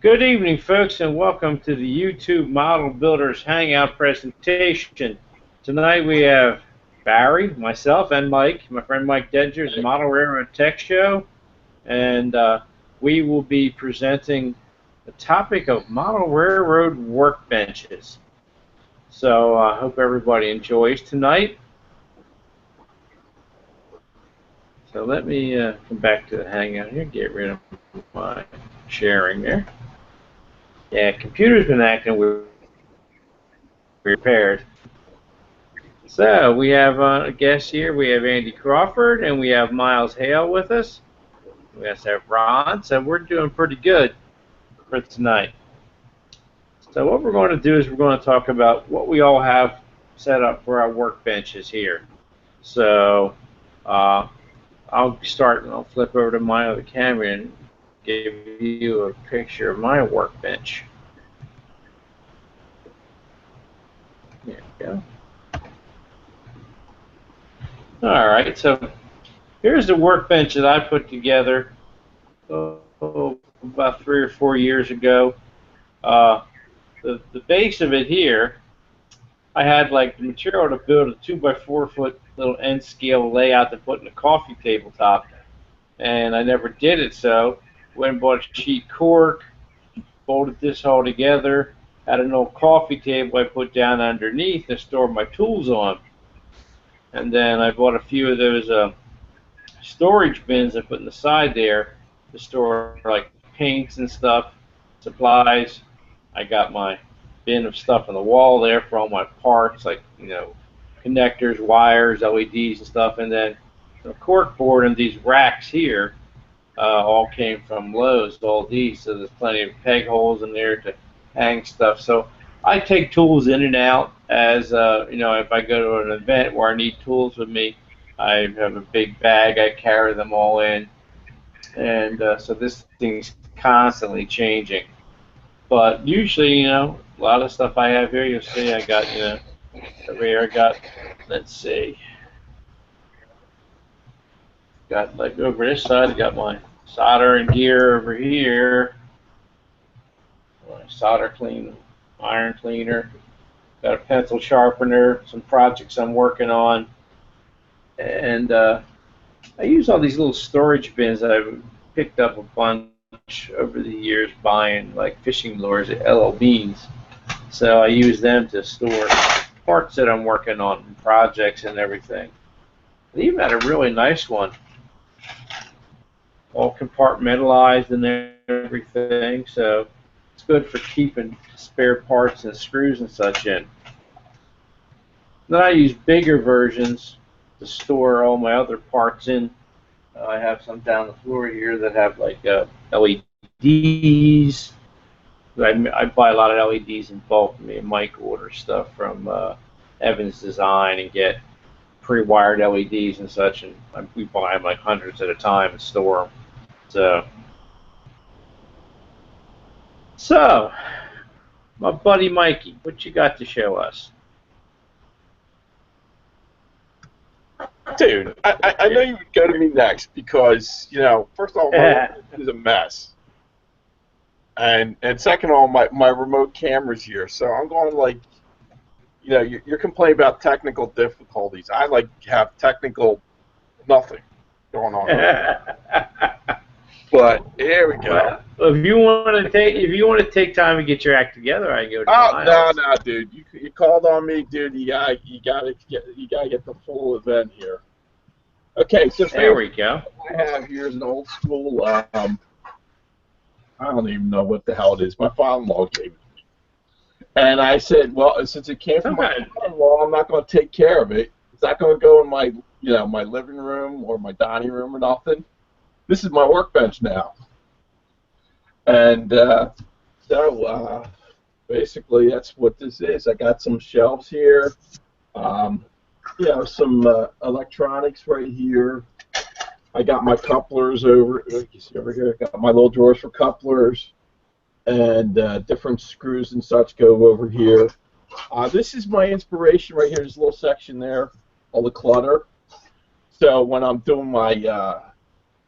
Good evening, folks, and welcome to the YouTube Model Builders Hangout presentation. Tonight we have Barry, myself, and Mike, my friend Mike Dedger's MRR Tech show, and we will be presenting the topic of model railroad workbenches. So I hope everybody enjoys tonight. So let me come back to the Hangout here, get rid of my sharing there. Yeah, computer's been acting weird. Repaired. So we have a guest here. We have Andy Crawford and we have Miles Hale with us. We also have Ron. So we're doing pretty good for tonight. So what we're going to do is we're going to talk about what we all have set up for our workbenches here. So I'll start and I'll flip over to my other camera and give you a picture of my workbench. There we go. All right, so here's the workbench that I put together about 3 or 4 years ago. The base of it here, I had like the material to build a 2x4 foot little N scale layout to put in a coffee tabletop, and I never did it. So went and bought a sheet cork, bolted this all together, had an old coffee table I put down underneath and stored my tools on. And then I bought a few of those storage bins I put in the side there to store like paints and stuff, supplies. I got my bin of stuff on the wall there for all my parts, like connectors, wires, LEDs, and stuff. And then the cork board and these racks here all came from Lowe's. All these, so there's plenty of peg holes in there to hang stuff. So I take tools in and out as if I go to an event where I need tools with me. I have a big bag. I carry them all in, and so this thing's constantly changing. But usually, a lot of stuff I have here, you'll see I got, over here I got, let's see, got like over this side, I got my soldering gear over here, my solder clean, iron cleaner, got a pencil sharpener, some projects I'm working on, and I use all these little storage bins that I've picked up a bunch over the years buying like fishing lures at LL Beans. So I use them to store parts that I'm working on, projects and everything. They even had a really nice one, all compartmentalized and everything. So it's good for keeping spare parts and screws and such in. Then I use bigger versions to store all my other parts in. I have some down the floor here that have like LEDs. I buy a lot of LEDs in bulk. Me and Mike order stuff from Evans Design and get pre-wired LEDs and such, and we buy them like hundreds at a time and store them. So, my buddy Mikey, what you got to show us? Dude, I know you would go to me next because, first of all, my is a mess. And second of all, my remote camera's here. So I'm going like, you're complaining about technical difficulties. I like have technical nothing going on. But here we go. Well, if you want to take time to get your act together, I can go to Miles. No, dude. You called on me, dude. You gotta get the full event here. Okay, so there we go. I have here is an old school. I don't even know what the hell it is. My father-in-law gave it to me, and I said, well, since it came from my father-in-law, I'm not going to take care of it. It's not going to go in my my living room or my dining room or nothing. This is my workbench now, and so basically that's what this is. I got some shelves here. Some electronics right here. I got my couplers over here. I got my little drawers for couplers, and different screws and such go over here. This is my inspiration right here. There's a little section there, all the clutter. So when I'm doing my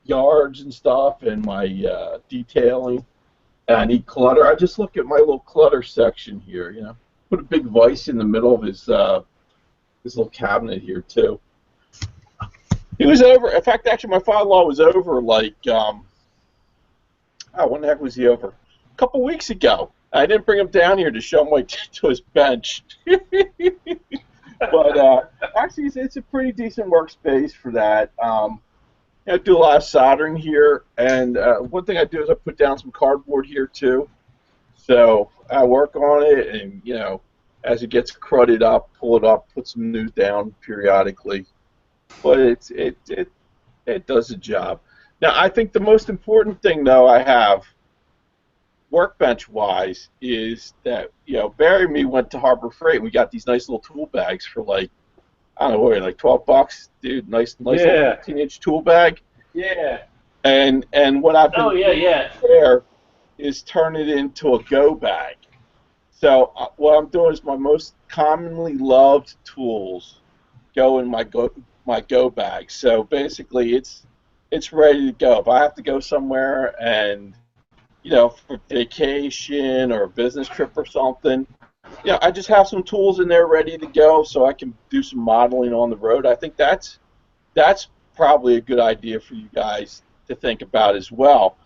yards and stuff and my detailing, and I need clutter, I just look at my little clutter section here. You know, put a big vise in the middle of his little cabinet here too. He was over. In fact, actually, my father-in-law was over like when the heck was he over? A couple weeks ago. I didn't bring him down here to show him to his bench. But actually, it's a pretty decent workspace for that. I do a lot of soldering here, and one thing I do is I put down some cardboard here too. So I work on it, and as it gets crudded up, pull it up, put some new down periodically. But it does the job. Now I think the most important thing though I have, workbench-wise, is that Barry and me went to Harbor Freight. And we got these nice little tool bags for like, I don't know, what, like $12, dude. Nice little 15-inch tool bag. Yeah. And what I've been doing there is turn it into a go bag. So what I'm doing is my most commonly loved tools go in my go bag. So basically, it's ready to go. If I have to go somewhere and for vacation or a business trip or something, I just have some tools in there ready to go so I can do some modeling on the road. I think that's probably a good idea for you guys to think about as well,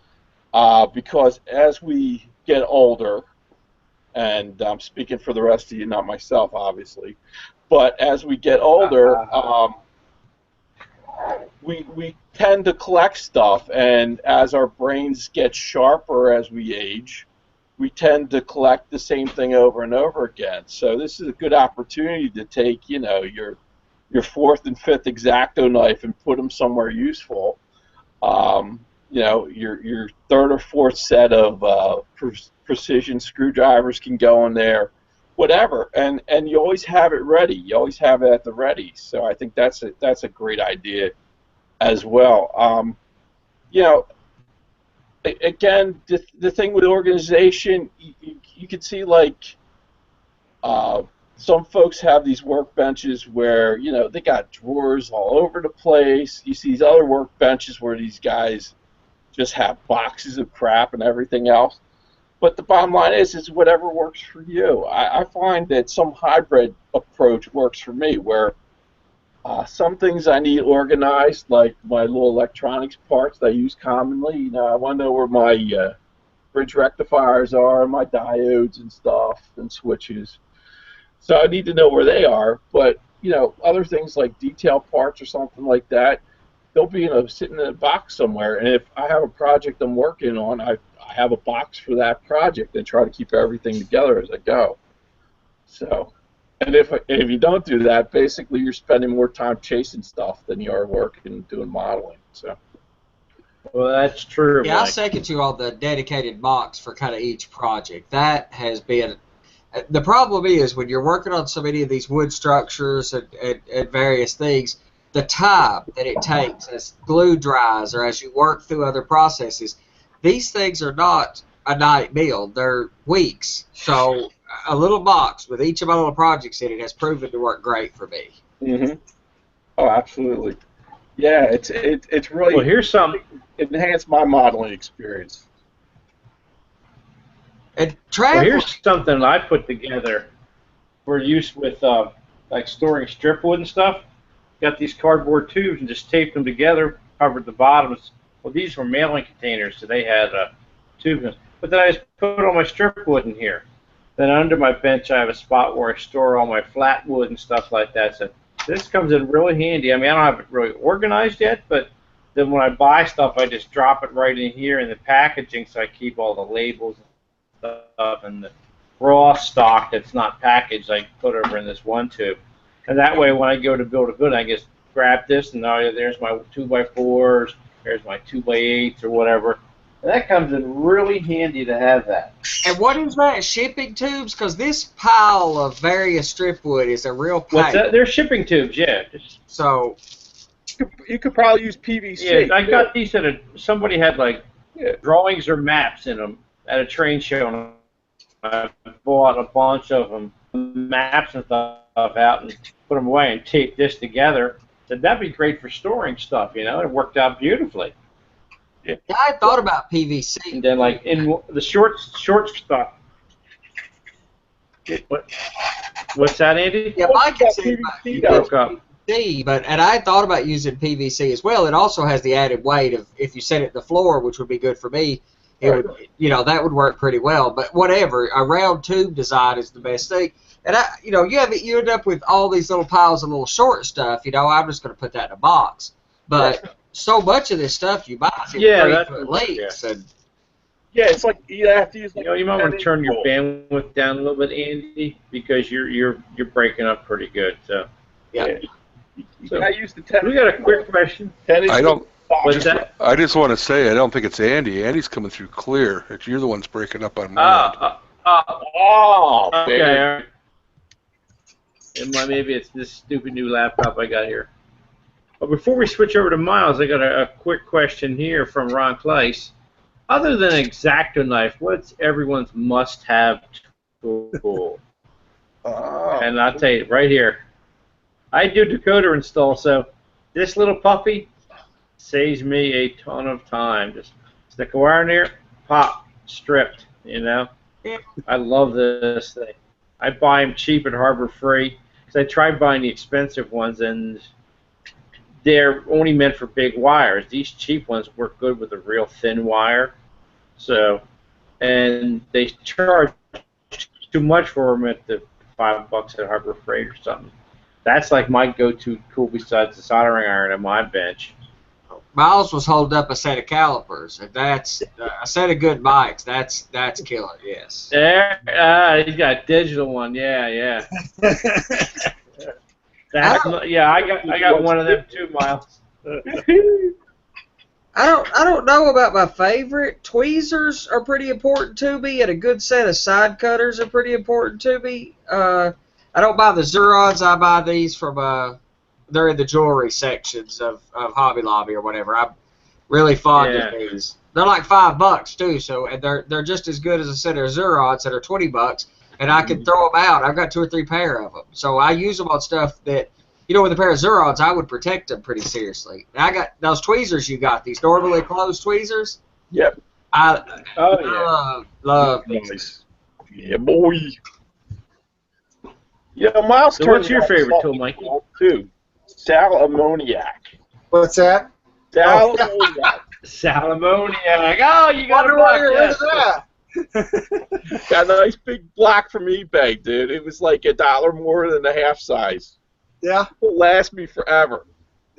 because as we get older, and I'm speaking for the rest of you, not myself, obviously, but as we get older, we tend to collect stuff, and as our brains get sharper as we age, we tend to collect the same thing over and over again. So this is a good opportunity to take, your fourth and fifth X-Acto knife and put them somewhere useful. Your third or fourth set of precision screwdrivers can go in there, whatever, and you always have it ready. You always have it at the ready. So I think that's a great idea as well. Again, the thing with organization, you can see like some folks have these workbenches where they got drawers all over the place. You see these other workbenches where these guys just have boxes of crap and everything else. But the bottom line is whatever works for you. I find that some hybrid approach works for me, where some things I need organized, like my little electronics parts that I use commonly. I want to know where my bridge rectifiers are, my diodes and stuff, and switches. So I need to know where they are. But other things like detail parts or something like that, they'll be sitting in a box somewhere. And if I have a project I'm working on, I have a box for that project and try to keep everything together as I go. So. And if you don't do that, basically you're spending more time chasing stuff than you are working and doing modeling. So. Well, that's true. Yeah, I second you on the dedicated box for kind of each project. That has been the problem is when you're working on so many of these wood structures and various things, the time that it takes as glue dries or as you work through other processes, these things are not a night meal. They're weeks. So a little box with each of my little projects in it has proven to work great for me. Mm-hmm. Oh, absolutely. Yeah, it's really, well, here's some enhanced my modeling experience. And well, here's something I put together for use with like storing strip wood and stuff. Got these cardboard tubes and just taped them together, covered the bottoms. Well, these were mailing containers, so they had tubes. But then I just put all my strip wood in here. Then under my bench, I have a spot where I store all my flat wood and stuff like that. So this comes in really handy. I mean, I don't have it really organized yet, but then when I buy stuff, I just drop it right in here in the packaging, so I keep all the labels and stuff, and the raw stock that's not packaged, I put over in this one tube. And that way, when I go to build a building, I just grab this, and there's my 2x4s, there's my 2x8s or whatever. And that comes in really handy to have that. And what is that? Shipping tubes? Because this pile of various strip wood is a real pain. What's that? They're shipping tubes, yeah. So you could probably use PVC. Yeah, I got these at somebody had like drawings or maps in them at a train show, and I bought a bunch of them, maps and stuff out, and put them away and taped this together. Said that'd be great for storing stuff, It worked out beautifully. Yeah, I thought about PVC. And then like in the short stuff. What's that, Andy? Yeah, Mike had said You broke up. PVC, and I thought about using PVC as well. It also has the added weight of if you set it in the floor, which would be good for me. It would, that would work pretty well. But whatever, a round tube design is the best thing. And you end up with all these little piles of little short stuff. I'm just going to put that in a box. But so much of this stuff you buy is in 3-foot lengths. And yeah, it's like you have to use. You might want to turn your bandwidth down a little bit, Andy, because you're breaking up pretty good. So yeah. So, I use the 10. We got a quick question. I don't. What's that? I just want to say I don't think it's Andy. Andy's coming through clear. You're the one's breaking up on my end. Okay. Maybe it's this stupid new laptop I got here. But before we switch over to Miles, I got a quick question here from Ron Kleiss. Other than an X-Acto knife, what's everyone's must-have tool? And I'll tell you right here, I do decoder install, so this little puppy saves me a ton of time. Just stick a wire in there, pop, stripped. I love this thing. I buy them cheap at Harbor Freight because I tried buying the expensive ones and they're only meant for big wires. These cheap ones work good with a real thin wire. So, and they charge too much for them at the $5 at Harbor Freight or something. That's like my go-to tool besides the soldering iron on my bench. Miles was holding up a set of calipers, and that's a set of good mics. That's killer, yes. There, he's got a digital one. Yeah. I got one of them too, Miles. I don't know about my favorite. Tweezers are pretty important to me, and a good set of side cutters are pretty important to me. I don't buy the Zurons. I buy these from they're in the jewelry sections of Hobby Lobby or whatever. I'm really fond of these. They're like $5 too, and they're just as good as a set of Zurons that are $20, and I can throw them out. I've got 2 or 3 pair of them, so I use them on stuff that, with a pair of Zurons, I would protect them pretty seriously. And I got those tweezers you got, these normally closed tweezers. Yep. I love these. Nice. Yeah, boy. Yeah, Miles. So what's your favorite tool, Mikey? Too. Sal ammoniac. What's that? Sal ammoniac. Sal ammoniac. Oh, you got Wonder why you're rid of that. Got a nice big block from eBay, dude. It was like $1 more than the half size. Yeah. It'll last me forever.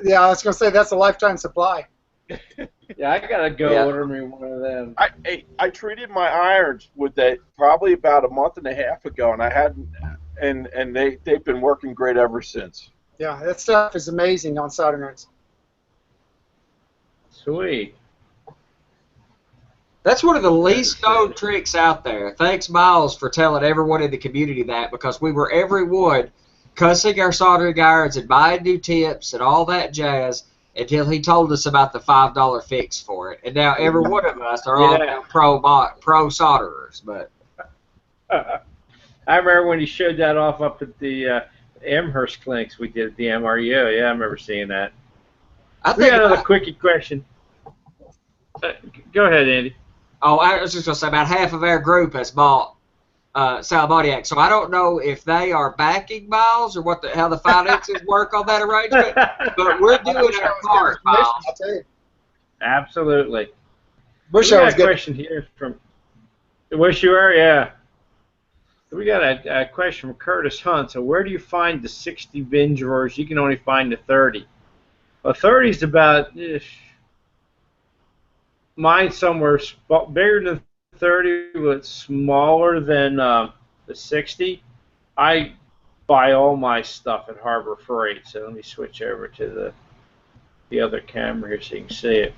Yeah, I was gonna say that's a lifetime supply. Yeah, I gotta go order me one of them. I treated my irons with that probably about a month and a half ago, and I hadn't, and they've been working great ever since. Yeah, that stuff is amazing on soldering irons. Sweet. That's one of the least known tricks out there. Thanks, Miles, for telling everyone in the community that, because we were everyone cussing our soldering irons and buying new tips and all that jazz until he told us about the $5 fix for it. And now every one of us are all pro solderers. But I remember when he showed that off up at the Amherst clinics we did at the MRU. Yeah, I remember seeing that. We got another quickie question. Go ahead, Andy. Oh, I was just going to say about half of our group has bought Sal Ammoniac, so I don't know if they are backing Miles or how the finances work on that arrangement, but we're doing our part, Miles. Absolutely. Wish we I got was a question here from. Wish you were, yeah. We got a question from Curtis Hunt. So where do you find the 60 bin drawers? You can only find the 30. Well, 30 is about mine somewhere bigger than 30, but smaller than the 60. I buy all my stuff at Harbor Freight. So let me switch over to the other camera here so you can see it.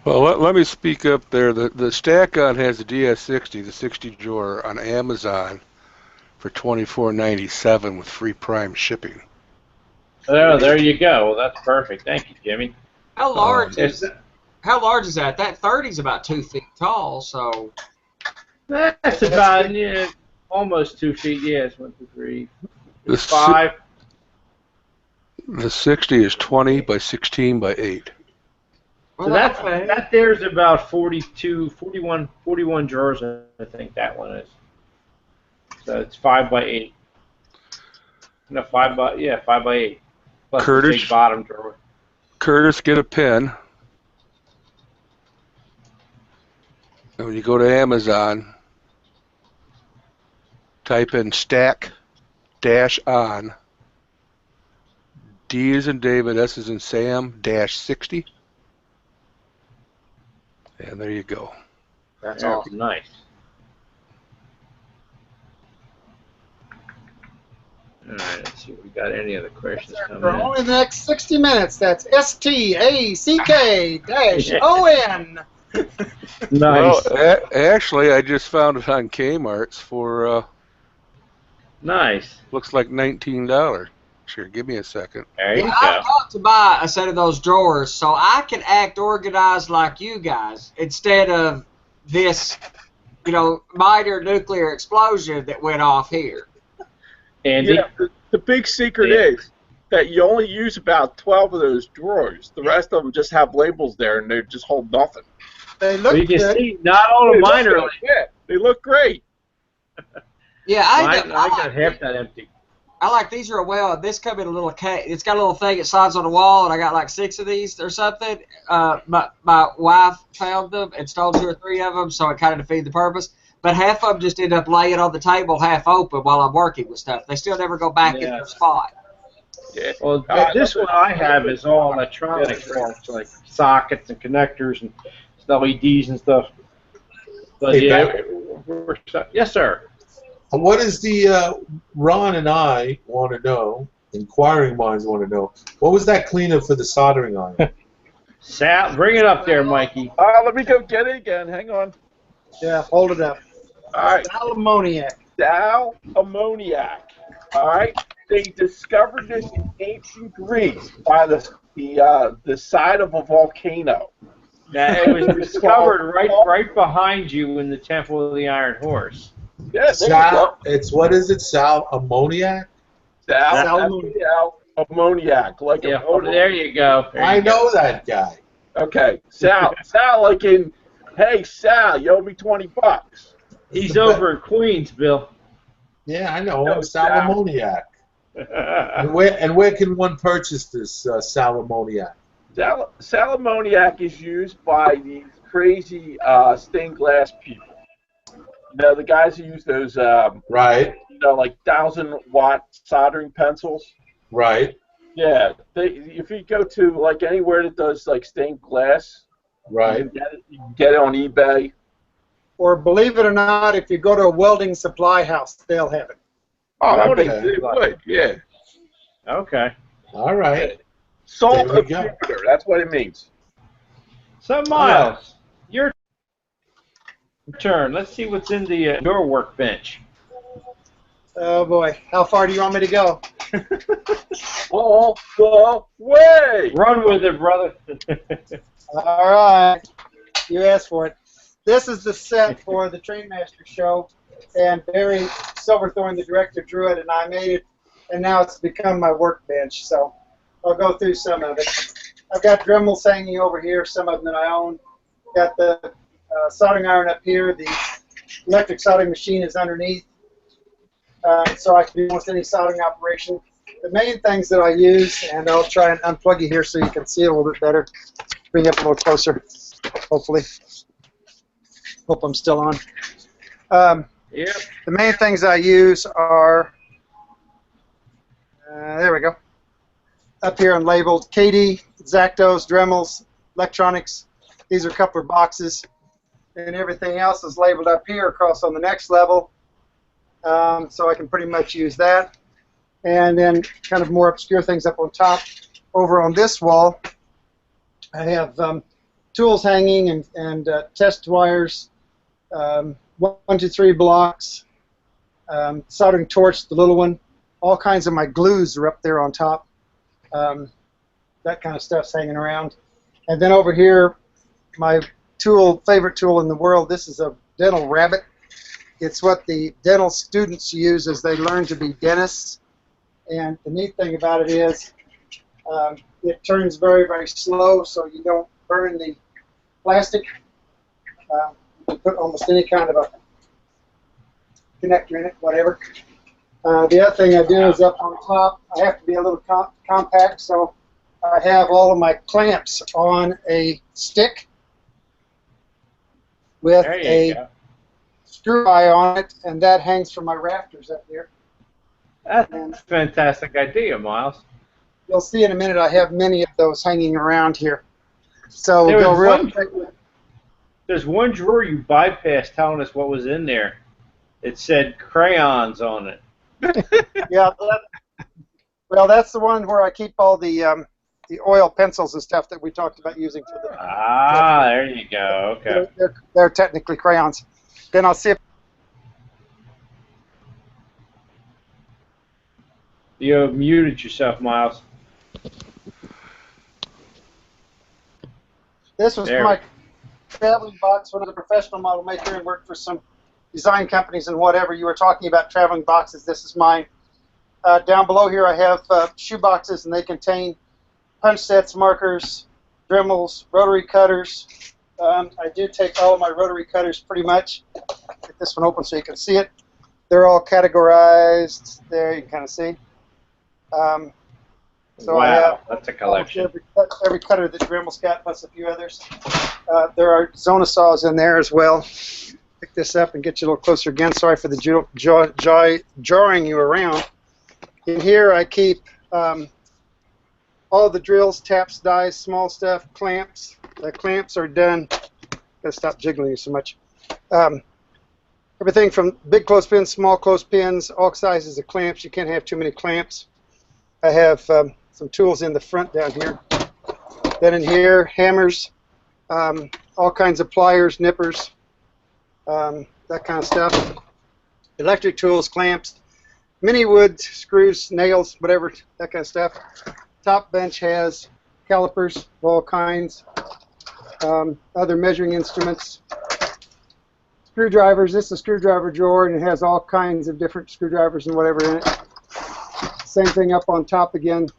Well, let me speak up there. The Stack-On has the DS60, the 60 drawer on Amazon for $24.97 with free Prime shipping. Oh, there you go. Well, that's perfect. Thank you, Jimmy. How large is that? That 30 is about 2 feet tall, so. That's about almost 2 feet. Yes, 1, 2, 3, 5. The 60 is 20 by 16 by 8. Well, So that's okay. that there's about 41 drawers, I think that one is. So it's 5 by 8. No, 5 by 8. Plus the Curtis, big bottom drawer. Curtis, get a pen. And when you go to Amazon, type in stack dash on. D is in David, S is in Sam, dash 60. And there you go. That's Yeah, awesome. nice. All right, let's see if we got any other questions For coming only the next 60 minutes. That's STACK-ON. in. Nice. Well, actually, I just found it on Kmart's for, Nice. looks like $19. Sure, give me a second. There you Yeah, go. I got to buy a set of those drawers so I can act organized like you guys instead of this, minor nuclear explosion that went off here. Andy? Yeah, the big secret Yeah. is that you only use about 12 of those drawers. The rest of them just have labels there, and they just hold nothing. They look Well, you can good. see not all of mine are like Yeah, they look great. Yeah, mine. I got half that empty. I like these are this come in a little case. It's got a little thing that slides on the wall, and I got like 6 of these or something. My wife found them and stole 2 or 3 of them, so it kind of defeated the purpose. But half of them just end up laying on the table half open while I'm working with stuff. They still never go back in their spot. Yeah. Well, this one I have is all electronic parts, like sockets and connectors and LEDs and stuff. But Hey, yeah, Barry. we're stuck. Yes, sir. What is the Ron and I want to know? Inquiring minds want to know. What was that cleanup for the soldering iron? Sal, bring it up there, Mikey. Let me go get it again. Hang on. Yeah, hold it up. All right. Ammoniac. Sal ammoniac. All right. They discovered this in ancient Greece by the side of a volcano. Now, it was discovered right behind you in the Temple of the Iron Horse. Yeah, there you go. What is it? Sal ammoniac? Sal ammoniac. Like Yeah, there you go. There I you go. know that guy. Okay, Sal, like in, hey Sal, you owe me $20. He's over in Queens, Bill. Yeah, I know. No, Sal Sal. ammoniac. And where can one purchase this Sal ammoniac? Sal ammoniac is used by these crazy stained glass people. You know, the guys who use those, Right, like 1,000-watt soldering pencils. right, Yeah, if you go to like anywhere that does like stained glass, right. you can get it on eBay. Or believe it or not, if you go to a welding supply house, they'll have it. Oh, I Okay. bet they would. Yeah. Okay. All right. Salt There we of go. Jupiter. That's what it means. So, Miles, your turn. Let's see what's in your workbench. Oh boy, how far do you want me to go? All the way. Run with it, brother. All right, you asked for it. This is the set for the Trainmaster show, and Barry Silverthorne, the director, drew it, and I made it, and now it's become my workbench. So I'll go through some of it. I've got Dremels hanging over here, some of them that I own. Got the soldering iron up here. The electric soldering machine is underneath, so I can do almost any soldering operation. The main things that I use, and I'll try and unplug you here so you can see it a little bit better. Bring it up a little closer, hopefully. Hope I'm still on. Yep. The main things I use are, there we go, up here and labeled KD, Zactos, Dremels, electronics. These are coupler boxes, and everything else is labeled up here across on the next level, so I can pretty much use that. And then kind of more obscure things up on top. Over on this wall, I have tools hanging and test wires, 1, 2, 3 blocks, soldering torch, the little one. All kinds of my glues are up there on top. That kind of stuff's hanging around. And then over here, my favorite tool in the world, this is a dental rabbit. It's what the dental students use as they learn to be dentists. And the neat thing about it is it turns very, very slow, so you don't burn the plastic. You put almost any kind of a connector in it, whatever. The other thing I do is up on top, I have to be a little compact, so I have all of my clamps on a stick with a screw eye on it, and that hangs from my rafters up there. That's a fantastic idea, Miles. You'll see in a minute I have many of those hanging around here. So we'll go real quick. There's one drawer you bypassed telling us what was in there. It said crayons on it. Yeah, well, that's the one where I keep all the oil pencils and stuff that we talked about using for the. Ah, there you go. Okay. They're technically crayons. Then I'll see if you have muted yourself, Miles. this was my traveling box when I was a professional model maker and worked for some design companies and whatever. You were talking about traveling boxes. This is mine. Down below here I have shoe boxes, and they contain punch sets, markers, Dremels, rotary cutters. I do take all of my rotary cutters pretty much. Get this one open so you can see it. They're all categorized. There you can kind of see. So wow, I have that's a collection. Every cutter that Dremel's got, plus a few others. There are Zona saws in there as well. Pick this up and get you a little closer again. Sorry for the jarring you around. In here I keep all the drills, taps, dies, small stuff, clamps. The clamps are done. Gotta stop jiggling you so much. Everything from big clothespins, small clothespins, all sizes of clamps. You can't have too many clamps. I have some tools in the front down here. Then in here, hammers, all kinds of pliers, nippers, that kind of stuff. Electric tools, clamps, mini wood, screws, nails, whatever, that kind of stuff. Top bench has calipers of all kinds, other measuring instruments, screwdrivers. This is a screwdriver drawer, and it has all kinds of different screwdrivers and whatever in it. Same thing up on top again,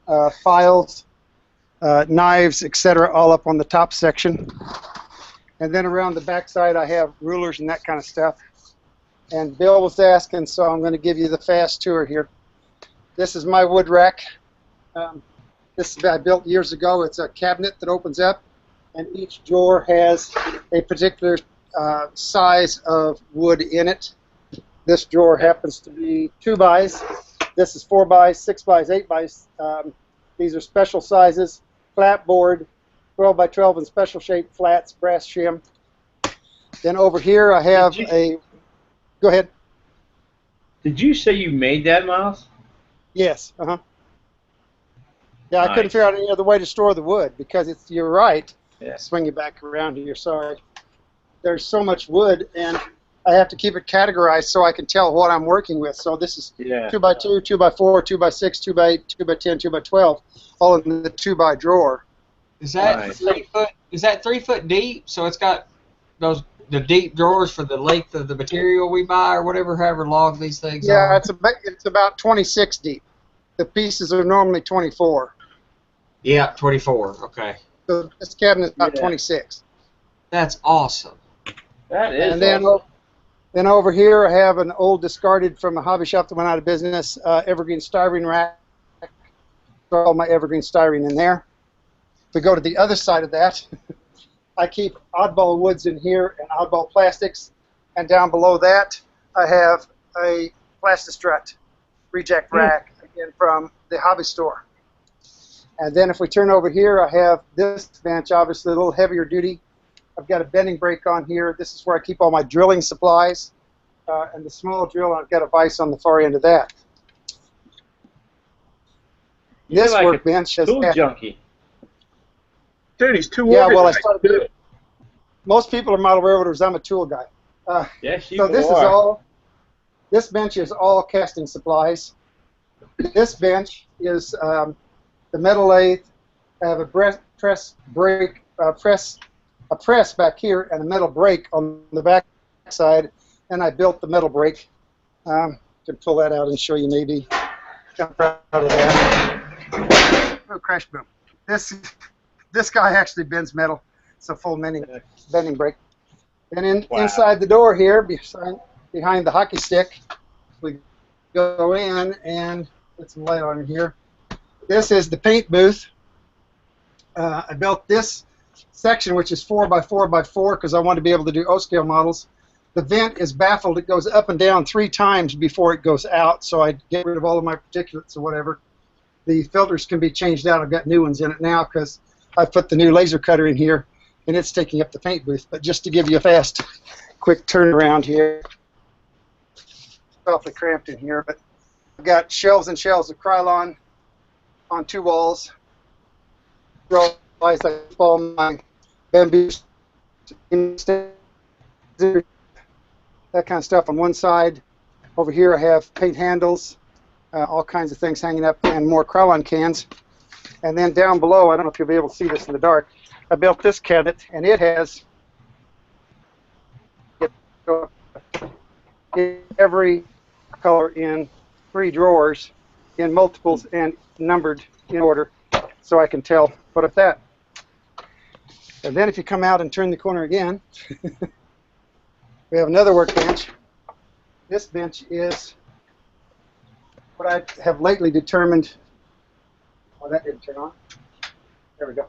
files, knives, etc., all up on the top section. And then around the back side I have rulers and that kind of stuff. And Bill was asking, so I'm going to give you the fast tour here. This is my wood rack. This I built years ago. It's a cabinet that opens up, and each drawer has a particular size of wood in it. This drawer happens to be 2x. This is 4x, 6x, 8x. These are special sizes. Flat board, 12x12 in special shape flats, brass shim. Then over here I have a. Go ahead. Did you say you made that, Miles? Yes. Yeah, nice. I couldn't figure out any other way to store the wood because it's. You're right. Yeah. Swing you back around here. Sorry. There's so much wood, and I have to keep it categorized so I can tell what I'm working with. So this is 2x2, 2x4, 2x6, 2x8, 2x10, 2x12, all in the 2x drawer. Is that nice. 3 foot? Is that 3 foot deep? So it's got the deep drawers for the length of the material we buy, or whatever, however long these things are. Yeah, it's about 26 deep. The pieces are normally 24. Yeah, 24. Okay. So this cabinet is about 26. That's awesome. That is. And then, awesome. Then over here I have an old discarded from a hobby shop that went out of business evergreen styrene rack. Throw all my evergreen styrene in there. If we go to the other side of that, I keep oddball woods in here and oddball plastics. And down below that, I have a Plastistrut reject rack, again from the hobby store. And then if we turn over here, I have this bench, obviously a little heavier duty. I've got a bending brake on here. This is where I keep all my drilling supplies. And the small drill, I've got a vise on the far end of that. This like workbench has tool junkie. Dude, he's too Yeah, well, I organized. started. Most people are model railroaders. I'm a tool guy. Yes, you So this are. is all. This bench is all casting supplies. This bench is the metal lathe. I have a press back here and a metal brake on the back side, and I built the metal brake. Can pull that out and show you maybe. I'm proud of that. Oh, crash boom. This guy actually bends metal. It's a full bending brake. And Wow. inside the door here, behind the hockey stick, we go in and put some light on here. This is the paint booth. I built this section, which is 4x4x4, because I want to be able to do O-scale models. The vent is baffled. It goes up and down 3 times before it goes out, so I get rid of all of my particulates or whatever. The filters can be changed out. I've got new ones in it now because I've put the new laser cutter in here, and it's taking up the paint booth. But just to give you a fast, quick turnaround here. It's awfully cramped in here, but I've got shelves and shelves of Krylon on 2 walls. I keep all my bamboo, that kind of stuff on one side. Over here I have paint handles, all kinds of things hanging up, and more Krylon cans. And then down below, I don't know if you'll be able to see this in the dark, I built this cabinet, and it has every color in 3 drawers in multiples and numbered in order, so I can tell what of that. And then if you come out and turn the corner again, we have another workbench. This bench is what I have lately determined. Oh, that didn't turn on. There we go.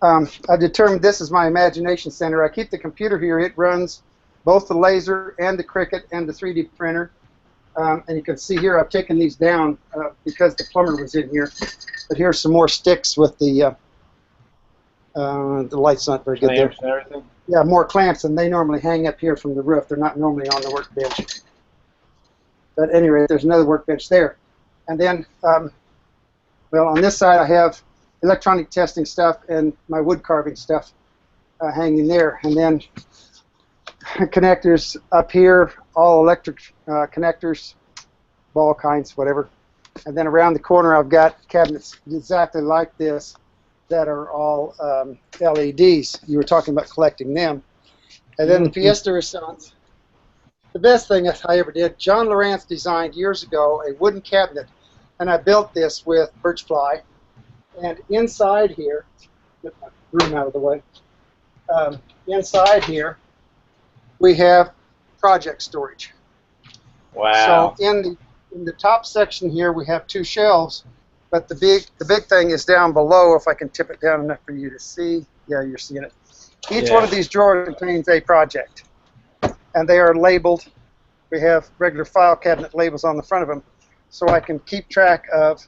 I determined this is my imagination center. I keep the computer here. It runs both the laser and the Cricut and the 3D printer. And you can see here I've taken these down because the plumber was in here. But here's some more sticks with the light's not very good there. Clamps and everything? Yeah, more clamps, and they normally hang up here from the roof. They're not normally on the workbench. But anyway, there's another workbench there. And then, well, on this side I have electronic testing stuff and my wood carving stuff hanging there. And then connectors up here, all electric connectors, all kinds, whatever. And then around the corner I've got cabinets exactly like this that are all LEDs. You were talking about collecting them. And then the pièce de résistance, the best thing I ever did, John Lawrence designed years ago a wooden cabinet, and I built this with birch ply. And inside here, get my broom out of the way, inside here we have project storage. Wow. So in the top section here we have 2 shelves, but the big thing is down below. If I can tip it down enough for you to see, yeah, you're seeing it. Each one of these drawers contains a project, and they are labeled. We have regular file cabinet labels on the front of them, so I can keep track of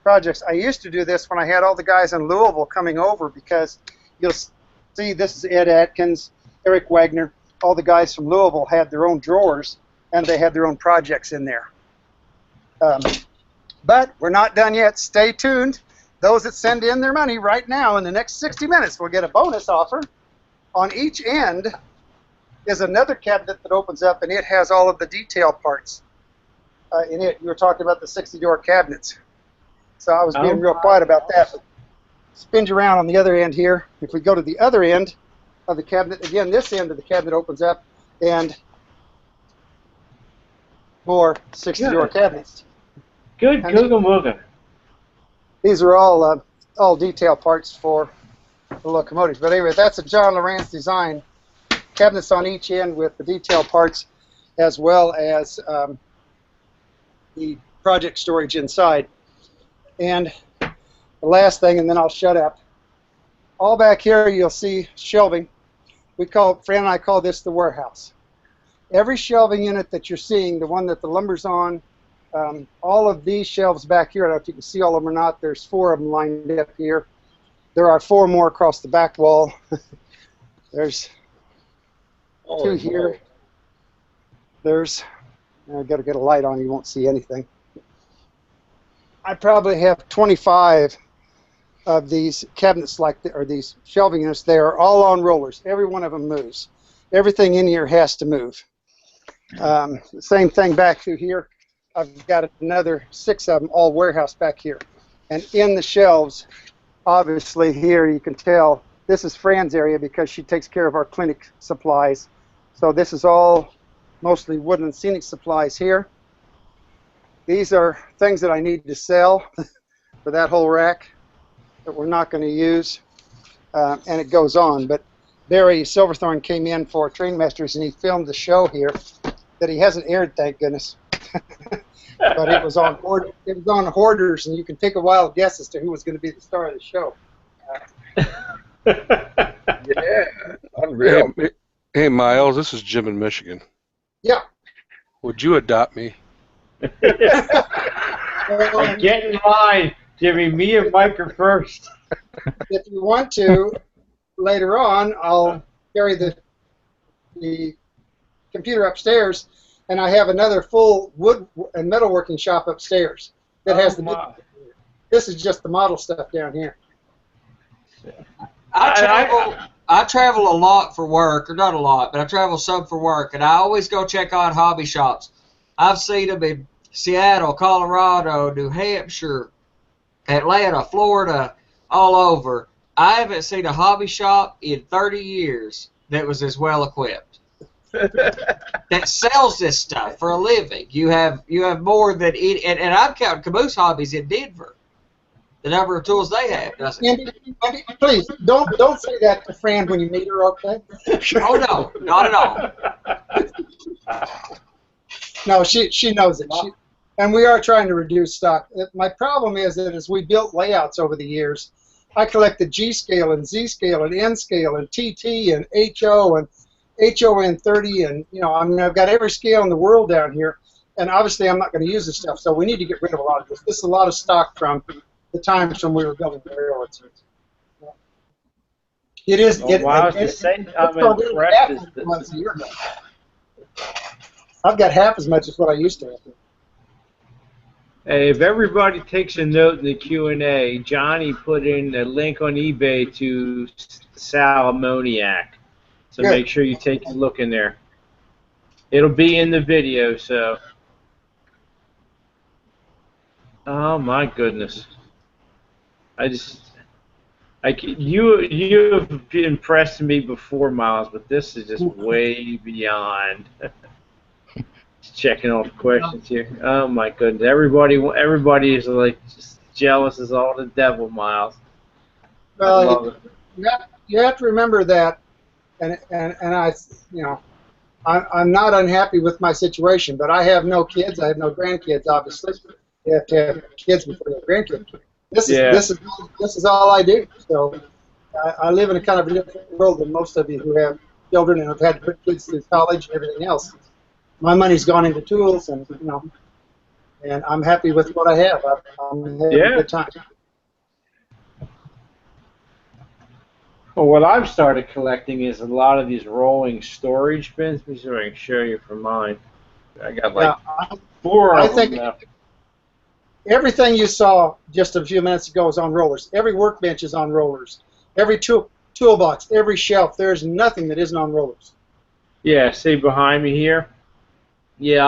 projects. I used to do this when I had all the guys in Louisville coming over, because you'll see this is Ed Atkins, Eric Wagner. All the guys from Louisville had their own drawers, and they had their own projects in there. But we're not done yet. Stay tuned. Those that send in their money right now in the next 60 minutes will get a bonus offer. On each end is another cabinet that opens up, and it has all of the detail parts in it. You were talking about the 60-door cabinets. So I was being real quiet about that. But spin you around on the other end here. If we go to the other end of the cabinet, again, this end of the cabinet opens up, and more 60-door cabinets. Good Google Mooga. These are all detail parts for the locomotives. But anyway, that's a John Lawrence design. Cabinets on each end with the detail parts, as well as the project storage inside. And the last thing, and then I'll shut up. All back here you'll see shelving. Fran and I call this the warehouse. Every shelving unit that you're seeing, the one that the lumber's on, all of these shelves back here, I don't know if you can see all of them or not, there's 4 of them lined up here. There are 4 more across the back wall. There's 2 here. There's, I've got to get a light on, you won't see anything. I probably have 25 of these cabinets or these shelving units. They are all on rollers. Every one of them moves. Everything in here has to move. Same thing back through here. I've got another 6 of them, all warehouse back here. And in the shelves, obviously here you can tell, this is Fran's area because she takes care of our clinic supplies. So this is all mostly wooden and scenic supplies here. These are things that I need to sell for that whole rack that we're not going to use. and it goes on. But Barry Silverthorne came in for Train Masters, and he filmed the show here that he hasn't aired, thank goodness. But it was on Hoarders, and you can take a wild guess as to who was going to be the star of the show. Yeah, unreal. Hey, Miles, this is Jim in Michigan. Yeah. Would you adopt me? Get in line, Jimmy. Me and Mike are first. If you want to, later on, I'll carry the computer upstairs, and I have another full wood and metalworking shop upstairs that has the. This is just the model stuff down here. I travel a lot for work, or not a lot, but I travel some for work, and I always go check out hobby shops. I've seen them in Seattle, Colorado, New Hampshire, Atlanta, Florida, all over. I haven't seen a hobby shop in 30 years that was as well equipped. That sells this stuff for a living. You have more than and I'm counting Caboose Hobbies in Denver. The number of tools they have. Andy, please don't say that to Fran when you meet her, okay? Oh no, not at all. No, she knows it. And we are trying to reduce stock. My problem is that as we built layouts over the years, I collected G scale and Z scale and N scale and TT and HO and HON 30 and I've got every scale in the world down here, and obviously I'm not going to use this stuff, so we need to get rid of a lot of this. This is a lot of stock from the times when we were building the railroads. It is. Well, I'm impressed. I've got half as much as what I used to have. Hey, if everybody takes a note in the Q&A, Johnny put in a link on eBay to Salmoniac. So Good. Make sure you take a look in there. It'll be in the video, so. Oh my goodness. You have impressed me before, Miles, but this is just way beyond. Just checking all the questions here. Oh my goodness. Everybody is like just jealous as all the devil, Miles. Well, you have to remember that, and I'm not unhappy with my situation, but I have no kids. I have no grandkids, obviously. You have to have kids before you have grandkids. This is all I do. So I live in a kind of a different world than most of you who have children and have had to put kids through college and everything else. My money's gone into tools, and and I'm happy with what I have. I'm having a good time. Well, what I've started collecting is a lot of these rolling storage bins. Let me see if I can show you from mine. I got like 4 of them now. Everything you saw just a few minutes ago is on rollers. Every workbench is on rollers. Every toolbox, every shelf, there's nothing that isn't on rollers. Yeah, see behind me here? Yeah,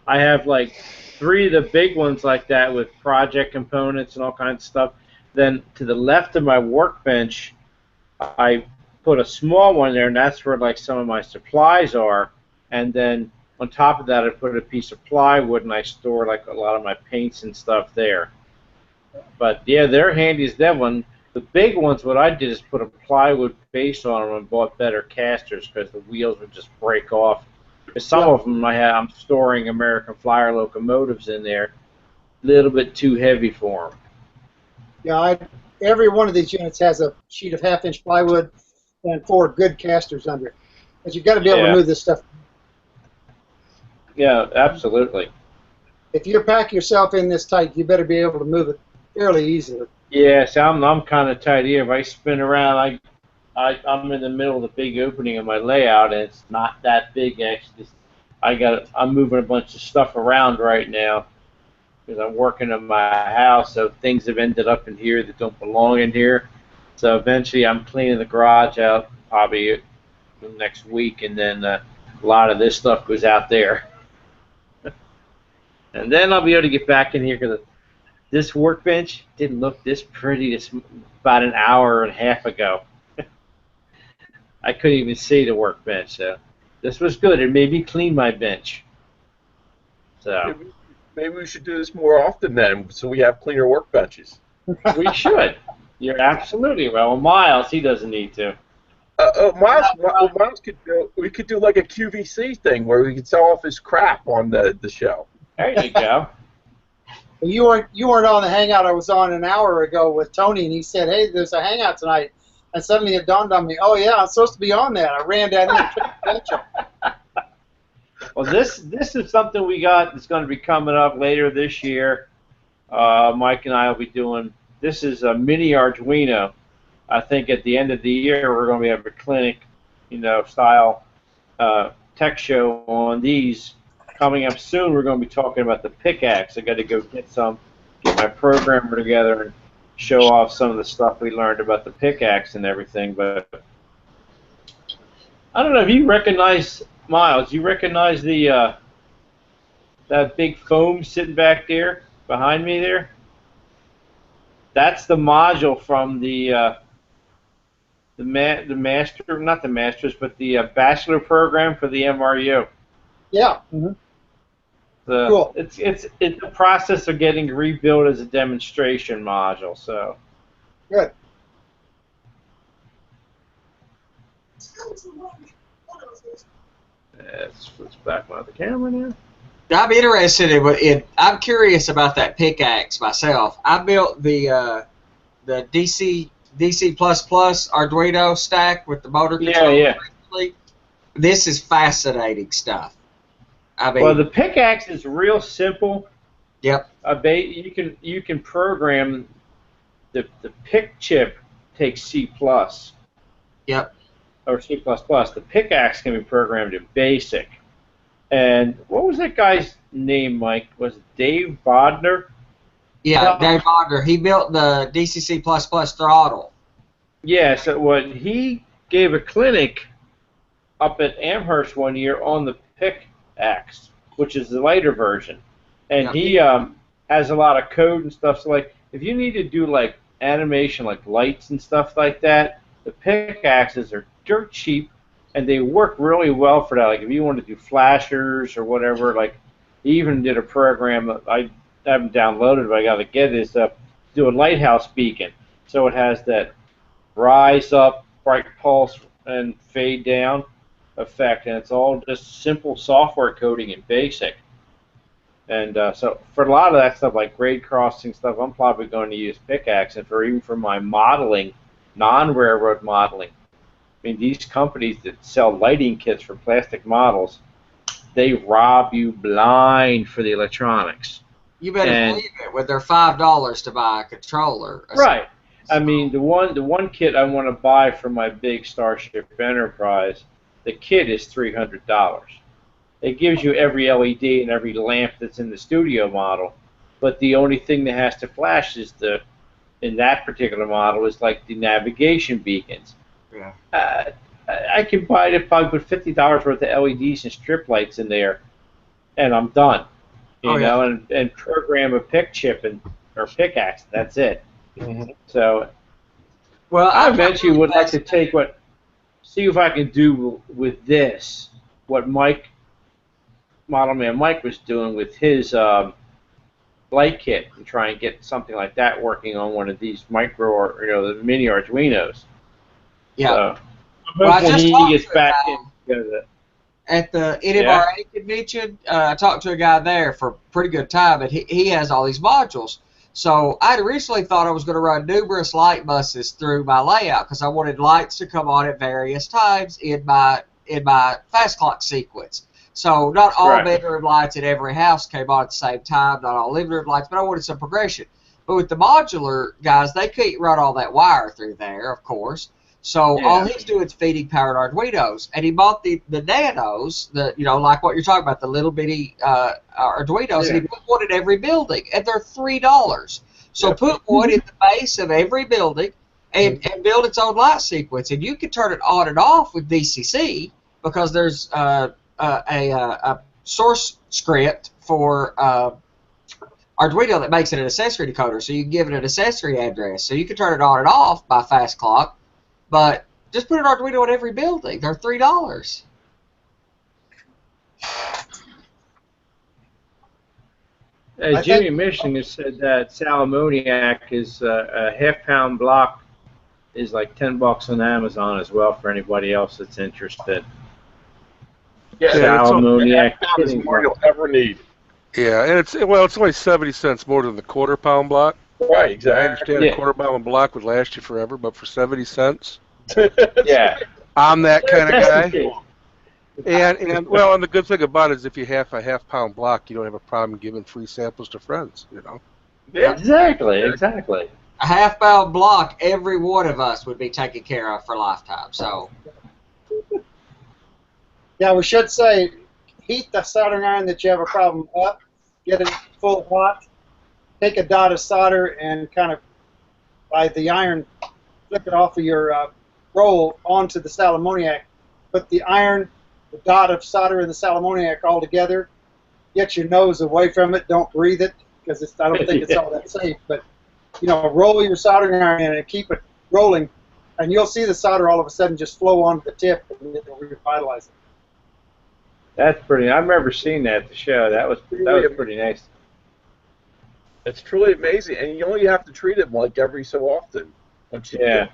I have like 3 of the big ones like that with project components and all kinds of stuff. Then to the left of my workbench, I put a small one there, and that's where like some of my supplies are. And then on top of that, I put a piece of plywood, and I store like a lot of my paints and stuff there. But yeah, they're handy as devil. And the big ones, what I did is put a plywood base on them and bought better casters because the wheels would just break off. Some of them I'm storing American Flyer locomotives in there, a little bit too heavy for them. Yeah, every one of these units has a sheet of 1/2-inch plywood and 4 good casters under it. But you've got to be able to move this stuff. Yeah, absolutely. If you pack yourself in this tight, you better be able to move it fairly easily. Yeah, so I'm kind of tight here. If I spin around, I'm in the middle of the big opening of my layout, and it's not that big actually. I'm moving a bunch of stuff around right now because I'm working on my house, so things have ended up in here that don't belong in here. So eventually, I'm cleaning the garage out probably next week, and then a lot of this stuff goes out there. And then I'll be able to get back in here because this workbench didn't look this pretty about an hour and a half ago. I couldn't even see the workbench, so this was good. It made me clean my bench. So maybe we should do this more often then, so we have cleaner workbenches. We should. You're absolutely right. Well, Miles, he doesn't need to. Miles could do. We could do like a QVC thing where we could sell off his crap on the show. There you go. You weren't on the hangout I was on an hour ago with Tony, and he said, "Hey, there's a hangout tonight." And suddenly it dawned on me, "Oh yeah, I'm supposed to be on that." I ran down there and tried to catch him. Well, this is something we got that's going to be coming up later this year. Mike and I will be doing. This is a mini Arduino. I think at the end of the year we're going to have a clinic, style tech show on these. Coming up soon, we're going to be talking about the pickaxe. I got to go get my programmer together and show off some of the stuff we learned about the pickaxe and everything. But I don't know if you recognize, Miles. You recognize the that big foam sitting back there behind me there? That's the module from the master, not the masters, but the bachelor program for the MRU. Yeah. Mm-hmm. Cool. It's the process of getting rebuilt as a demonstration module. So good. Let's switch back on the camera now. I'm interested in. I'm curious about that pickaxe myself. I built the DC Arduino stack with the motor control. Yeah. This is fascinating stuff. I mean, well, the pickaxe is real simple. Yep. You can program the pick chip takes C+. Yep. Or C++. The pickaxe can be programmed in BASIC. And what was that guy's name, Mike? Was it Dave Bodner? Yeah, Dave Bodner. He built the DCC++ throttle. Yeah, so he gave a clinic up at Amherst one year on the pickaxe, which is the later version. And he has a lot of code and stuff. So, like, if you need to do, like, animation, like lights and stuff like that, the pickaxes are dirt cheap, and they work really well for that. Like, if you want to do flashers or whatever, like, he even did a program that I haven't downloaded, but I got to get it, is do a lighthouse beacon. So it has that rise up, bright pulse, and fade down effect, and it's all just simple software coding in BASIC. And so for a lot of that stuff, like grade crossing stuff, I'm probably going to use pickaxe, and even for my modeling, non-railroad modeling. I mean, these companies that sell lighting kits for plastic models, they rob you blind for the electronics. You better believe it, with their $5 to buy a controller. Right. I mean, the one kit I want to buy for my big Starship Enterprise, the kit is $300. It gives you every LED and every lamp that's in the studio model, but the only thing that has to flash is in that particular model is like the navigation beacons. Yeah. I can buy it if I put $50 worth of LEDs and strip lights in there, and I'm done. You know, and program a pick chip or pickaxe. That's it. Mm-hmm. So, well, I eventually would like to see if I can do with this what Model Man Mike was doing with his light kit, and try and get something like that working on one of these micro or the mini Arduinos. Yeah. So, well, I just he gets back in. At the NMRA convention, I talked to a guy there for a pretty good time, and he has all these modules. So I originally thought I was going to run numerous light buses through my layout because I wanted lights to come on at various times in my fast clock sequence. So not all bedroom lights in every house came on at the same time, not all living room lights, but I wanted some progression. But with the modular guys, they couldn't run all that wire through there, of course. So all he's doing is feeding powered Arduinos, and he bought the Nanos, like what you're talking about, the little bitty Arduinos, and he put one in every building, and they're $3. So put one in the base of every building, and build its own light sequence, and you can turn it on and off with DCC because there's a source script for Arduino that makes it an accessory decoder, so you can give it an accessory address, so you can turn it on and off by fast clock. But just put an Arduino in every building. They're $3. Jimmy Michigan said that Salamoniac is a half-pound block is like $10 on Amazon as well for anybody else that's interested. Yeah, Salamoniac is more you'll ever need. Yeah, and it's only 70 cents more than the quarter-pound block. Right, exactly. I understand a quarter-pound block would last you forever, but for 70 cents, yeah, I'm that kind of guy. Case. And the good thing about it is if you have a half-pound block, you don't have a problem giving free samples to friends. Yeah, exactly. A half-pound block, every one of us would be taken care of for a lifetime. So. Yeah, we should say, heat the soldering iron that you have a problem up, get it full hot, take a dot of solder and kind of, by the iron, flip it off of your roll onto the Salamoniac. Put the iron, the dot of solder, and the Salamoniac all together. Get your nose away from it. Don't breathe it, because I don't think it's all that safe. But, roll your soldering iron in and keep it rolling, and you'll see the solder all of a sudden just flow onto the tip and it'll revitalize it. That's pretty. I remember seeing that at the show. That was pretty nice. It's truly amazing, and you only have to treat it like every so often. Yeah.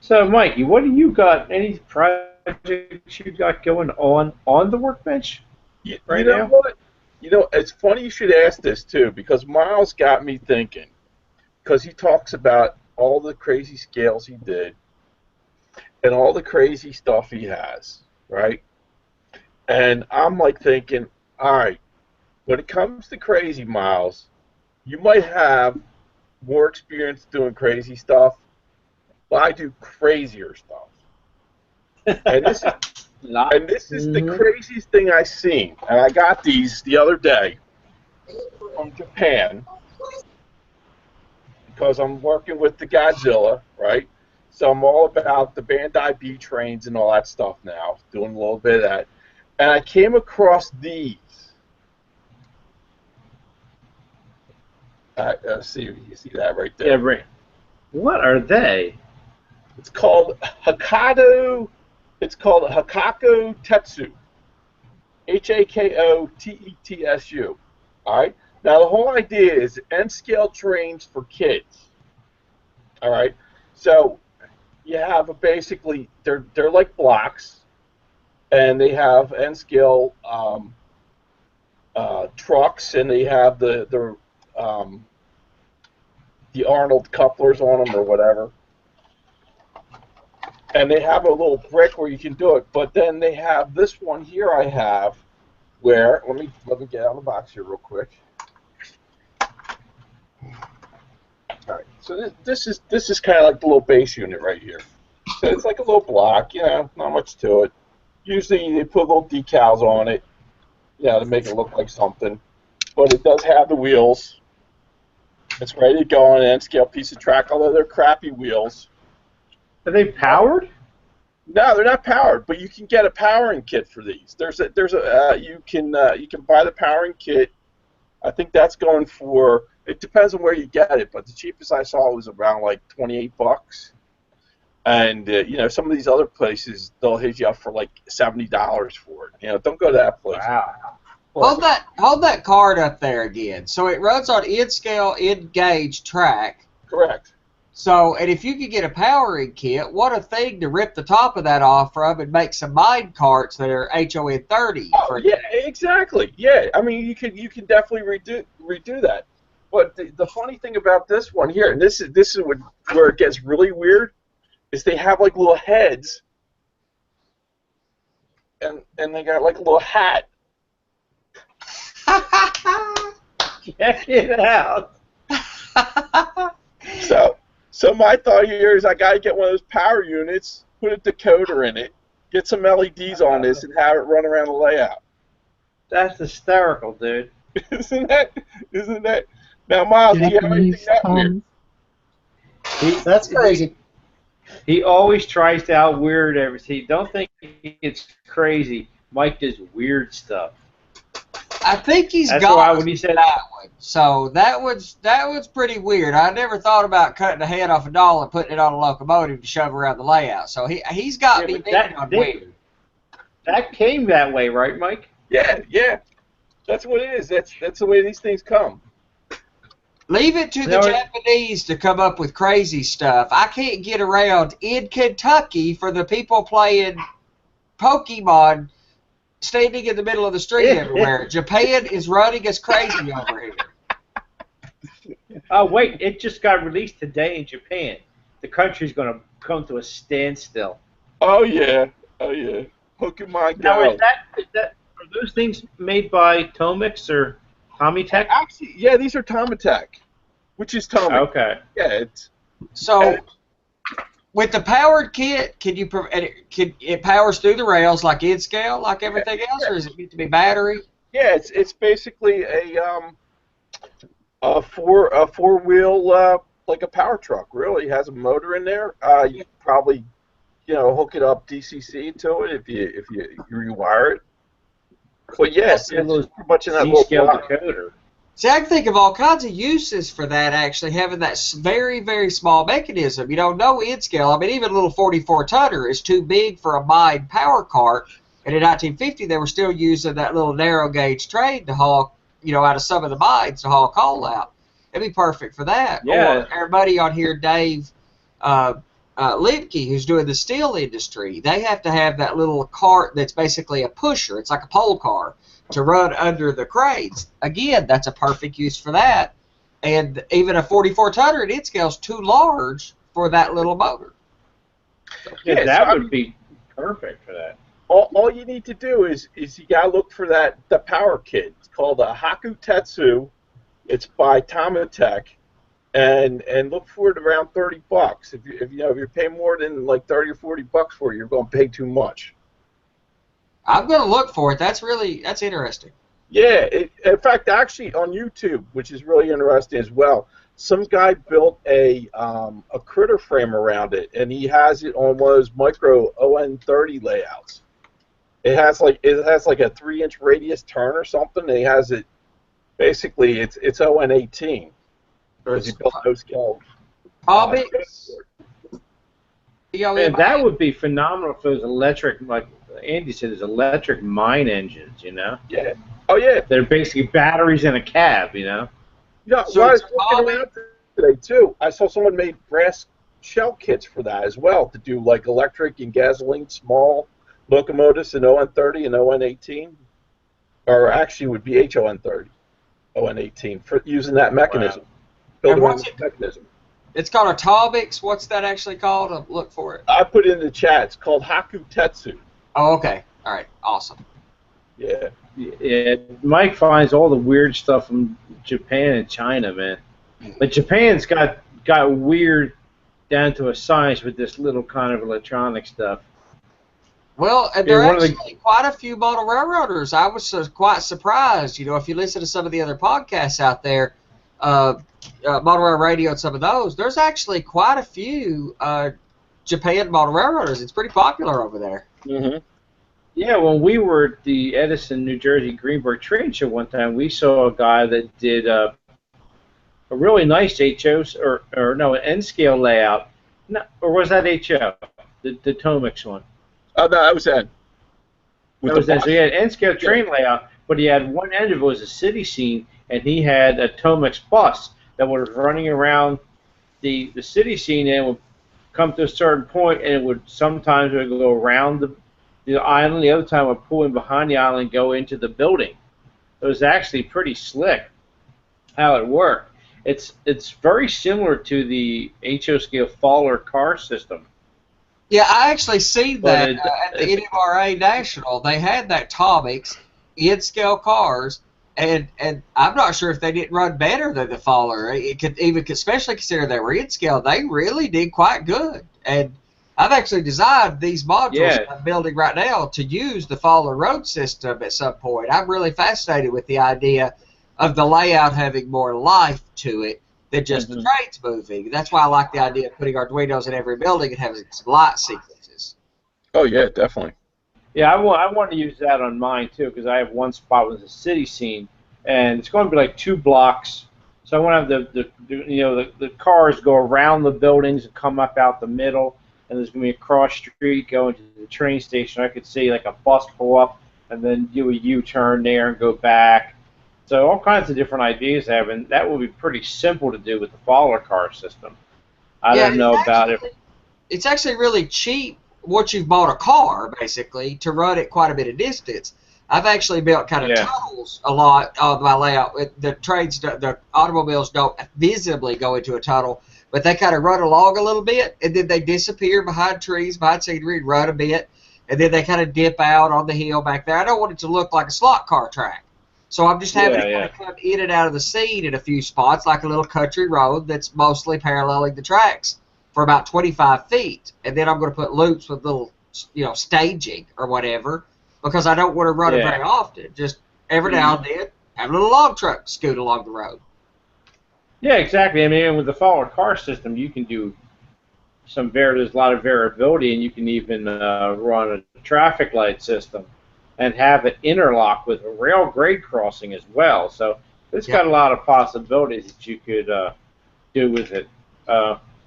So, Mikey, what do you got? Any projects you got going on the workbench right now? What? It's funny you should ask this too, because Miles got me thinking. Because he talks about all the crazy scales he did, and all the crazy stuff he has, right? And I'm like thinking, all right, when it comes to crazy, Miles, you might have more experience doing crazy stuff, but I do crazier stuff. And this is the craziest thing I've seen. And I got these the other day from Japan because I'm working with the Godzilla, right? So I'm all about the Bandai B trains and all that stuff now, doing a little bit of that. And I came across these. See, you see that right there? Yeah, right. What are they? It's called Hakado. It's called Hakako Tetsu. Hakotetsu. All right. Now the whole idea is N-scale trains for kids. All right. So you have basically they're like blocks, and they have N-scale trucks, and they have the Arnold couplers on them or whatever. And they have a little brick where you can do it. But then they have this one here I have where, let me get out of the box here real quick. All right, so this is kind of like the little base unit right here. So it's like a little block, not much to it. Usually they put little decals on it, to make it look like something. But it does have the wheels. It's ready to go on an N-scale piece of track, although they're crappy wheels. Are they powered? No, they're not powered, but you can get a powering kit for these. You can buy the powering kit. I think that's going for, it depends on where you get it, but the cheapest I saw was around like $28. And some of these other places, they'll hit you up for like $70 for it. Don't go to that place. Wow. Hold that card up there again. So it runs on N-scale, N-gauge track. Correct. So, and if you could get a powering kit, what a thing to rip the top of that off from and make some mine carts that are HON 30. Oh, yeah, exactly. Yeah, I mean, you can definitely redo that. But the funny thing about this one here, and this is where it gets really weird, is they have like little heads, and they got like a little hat. Check it out. So my thought here is I got to get one of those power units, put a decoder in it, get some LEDs on this, and have it run around the layout. That's hysterical, dude. Isn't that? Now, Miles, do you have anything that weird? That's crazy. He always tries to out-weird everything. Don't think it's crazy. Mike does weird stuff. I think he's That's got why when he said that one. So that was pretty weird. I never thought about cutting the head off a doll and putting it on a locomotive to shove around the layout. So he's got me thinking on weird. That came that way, right, Mike? Yeah. That's what it is. That's the way these things come. Leave it to the Japanese to come up with crazy stuff. I can't get around in Kentucky for the people playing Pokemon standing in the middle of the street everywhere. Japan is running us crazy over here. Oh, wait, it just got released today in Japan. The country's going to come to a standstill. Oh, yeah. Oh, yeah. Pokemon Now, Go. Are those things made by Tomix or Tech? Actually, yeah, these are Tech, which is Tomix. Okay. Yeah, it's... So, with the powered kit, it powers through the rails like N-scale, like everything else, or is it meant to be battery? Yeah, it's basically a four-wheel like a power truck. Really, it has a motor in there. You could probably hook it up DCC to it if you rewire it. But yes, it's pretty much in that little decoder. See, I can think of all kinds of uses for that, actually, having that very, very small mechanism. No N-scale. I mean, even a little 44-tonner is too big for a mine power cart. And in 1950, they were still using that little narrow-gauge train to haul, out of some of the mines to haul coal out. It'd be perfect for that. Yeah. Or our buddy on here, Dave Limke, who's doing the steel industry, they have to have that little cart that's basically a pusher. It's like a pole car to run under the cranes. Again, that's a perfect use for that. And even a 44-tonner at N-scale is too large for that little motor. Yeah, that would be perfect for that. All you need to do is you gotta look for the power kit. It's called a Haku Tetsu. It's by Tech, and look for it around $30. If you pay more than like $30 or $40 for it, you're going to pay too much. I'm going to look for it. That's interesting. Yeah, in fact, actually on YouTube, which is really interesting as well, some guy built a critter frame around it, and he has it on one of those micro ON30 layouts. It has like a 3-inch radius turn or something, and he has it. Basically, it's ON18 because he built no scale. And that would be phenomenal for those electric, like Andy said, there's electric mine engines, Yeah. Oh, yeah. They're basically batteries in a cab, Yeah, so I was looking around today, too. I saw someone made brass shell kits for that as well, to do, like, electric and gasoline small locomotives in ON30 and ON18. Or actually would be HON30, ON18, for using that mechanism. Wow. And what's it? Mechanism. It's called a Talbix. What's that actually called? I'll look for it. I put it in the chat. It's called Haku Tetsu. Oh, okay. All right. Awesome. Yeah. Yeah. Mike finds all the weird stuff from Japan and China, man. But Japan's got weird down to a science with this little kind of electronic stuff. Well, and there are actually quite a few model railroaders. I was quite surprised. If you listen to some of the other podcasts out there, Model Rail Radio and some of those, there's actually quite a few Japan model railroaders. It's pretty popular over there. Mm-hmm. Yeah, when we were at the Edison, New Jersey Greenberg Train Show one time, we saw a guy that did a really nice HOs, an N-scale layout. No, or was that HO? The Tomix one? Oh, no, that was N. So he had N-scale train layout, but he had one end of it was a city scene, and he had a Tomix bus that was running around the city scene and would come to a certain point, and it would sometimes go around the island. The other time, it would pull in behind the island and go into the building. It was actually pretty slick how it worked. It's very similar to the HO scale Faller car system. Yeah, I actually seen that at the NMRA National. They had that Tomix N-scale cars, and I'm not sure if they didn't run better than the Faller. It could even, especially consider they were N-scale, they really did quite good. And I've actually designed these modules I'm building right now to use the Faller road system at some point. I'm really fascinated with the idea of the layout having more life to it than just the trains moving. That's why I like the idea of putting Arduinos in every building and having some light sequences. Oh, yeah, definitely. Yeah, I want to use that on mine, too, because I have one spot with a city scene, and it's going to be like 2 blocks. So I want to have the cars go around the buildings and come up out the middle, and there's going to be a cross street going to the train station. I could see like a bus pull up and then do a U-turn there and go back. So all kinds of different ideas have, and that will be pretty simple to do with the follower car system. I Yeah, don't know about it. it's actually really cheap once you've bought a car, basically, to run it quite a bit of distance. I've actually built kind of Yeah. tunnels a lot of my layout. The automobiles don't visibly go into a tunnel, but they kind of run along a little bit, and then they disappear behind trees, behind scenery, and run a bit, and then they kind of dip out on the hill back there. I don't want it to look like a slot car track. So I'm just having it kind of come in and out of the scene in a few spots, like a little country road that's mostly paralleling the tracks for about 25 feet. And then I'm going to put loops with little, staging or whatever, because I don't want to run it very often. Just every now and then, have a little log truck scoot along the road. Yeah, exactly. I mean, with the follower car system, you can do there's a lot of variability, and you can even run a traffic light system and have it interlock with a rail grade crossing as well. So it's got a lot of possibilities that you could do with it.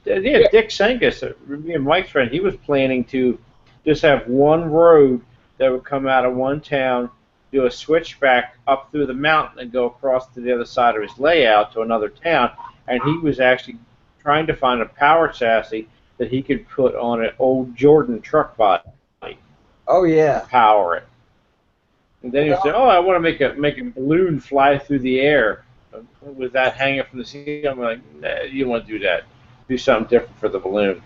Dick Sengus, me and Mike's friend, he was planning to just have one road that would come out of one town, do a switchback up through the mountain, and go across to the other side of his layout to another town. And he was actually trying to find a power chassis that he could put on an old Jordan truck body. Oh yeah. Power it. And then he said, "Oh, I want to make a balloon fly through the air with that hanging from the ceiling." I'm like, "Nah, you don't want to do that. Do something different for the balloon."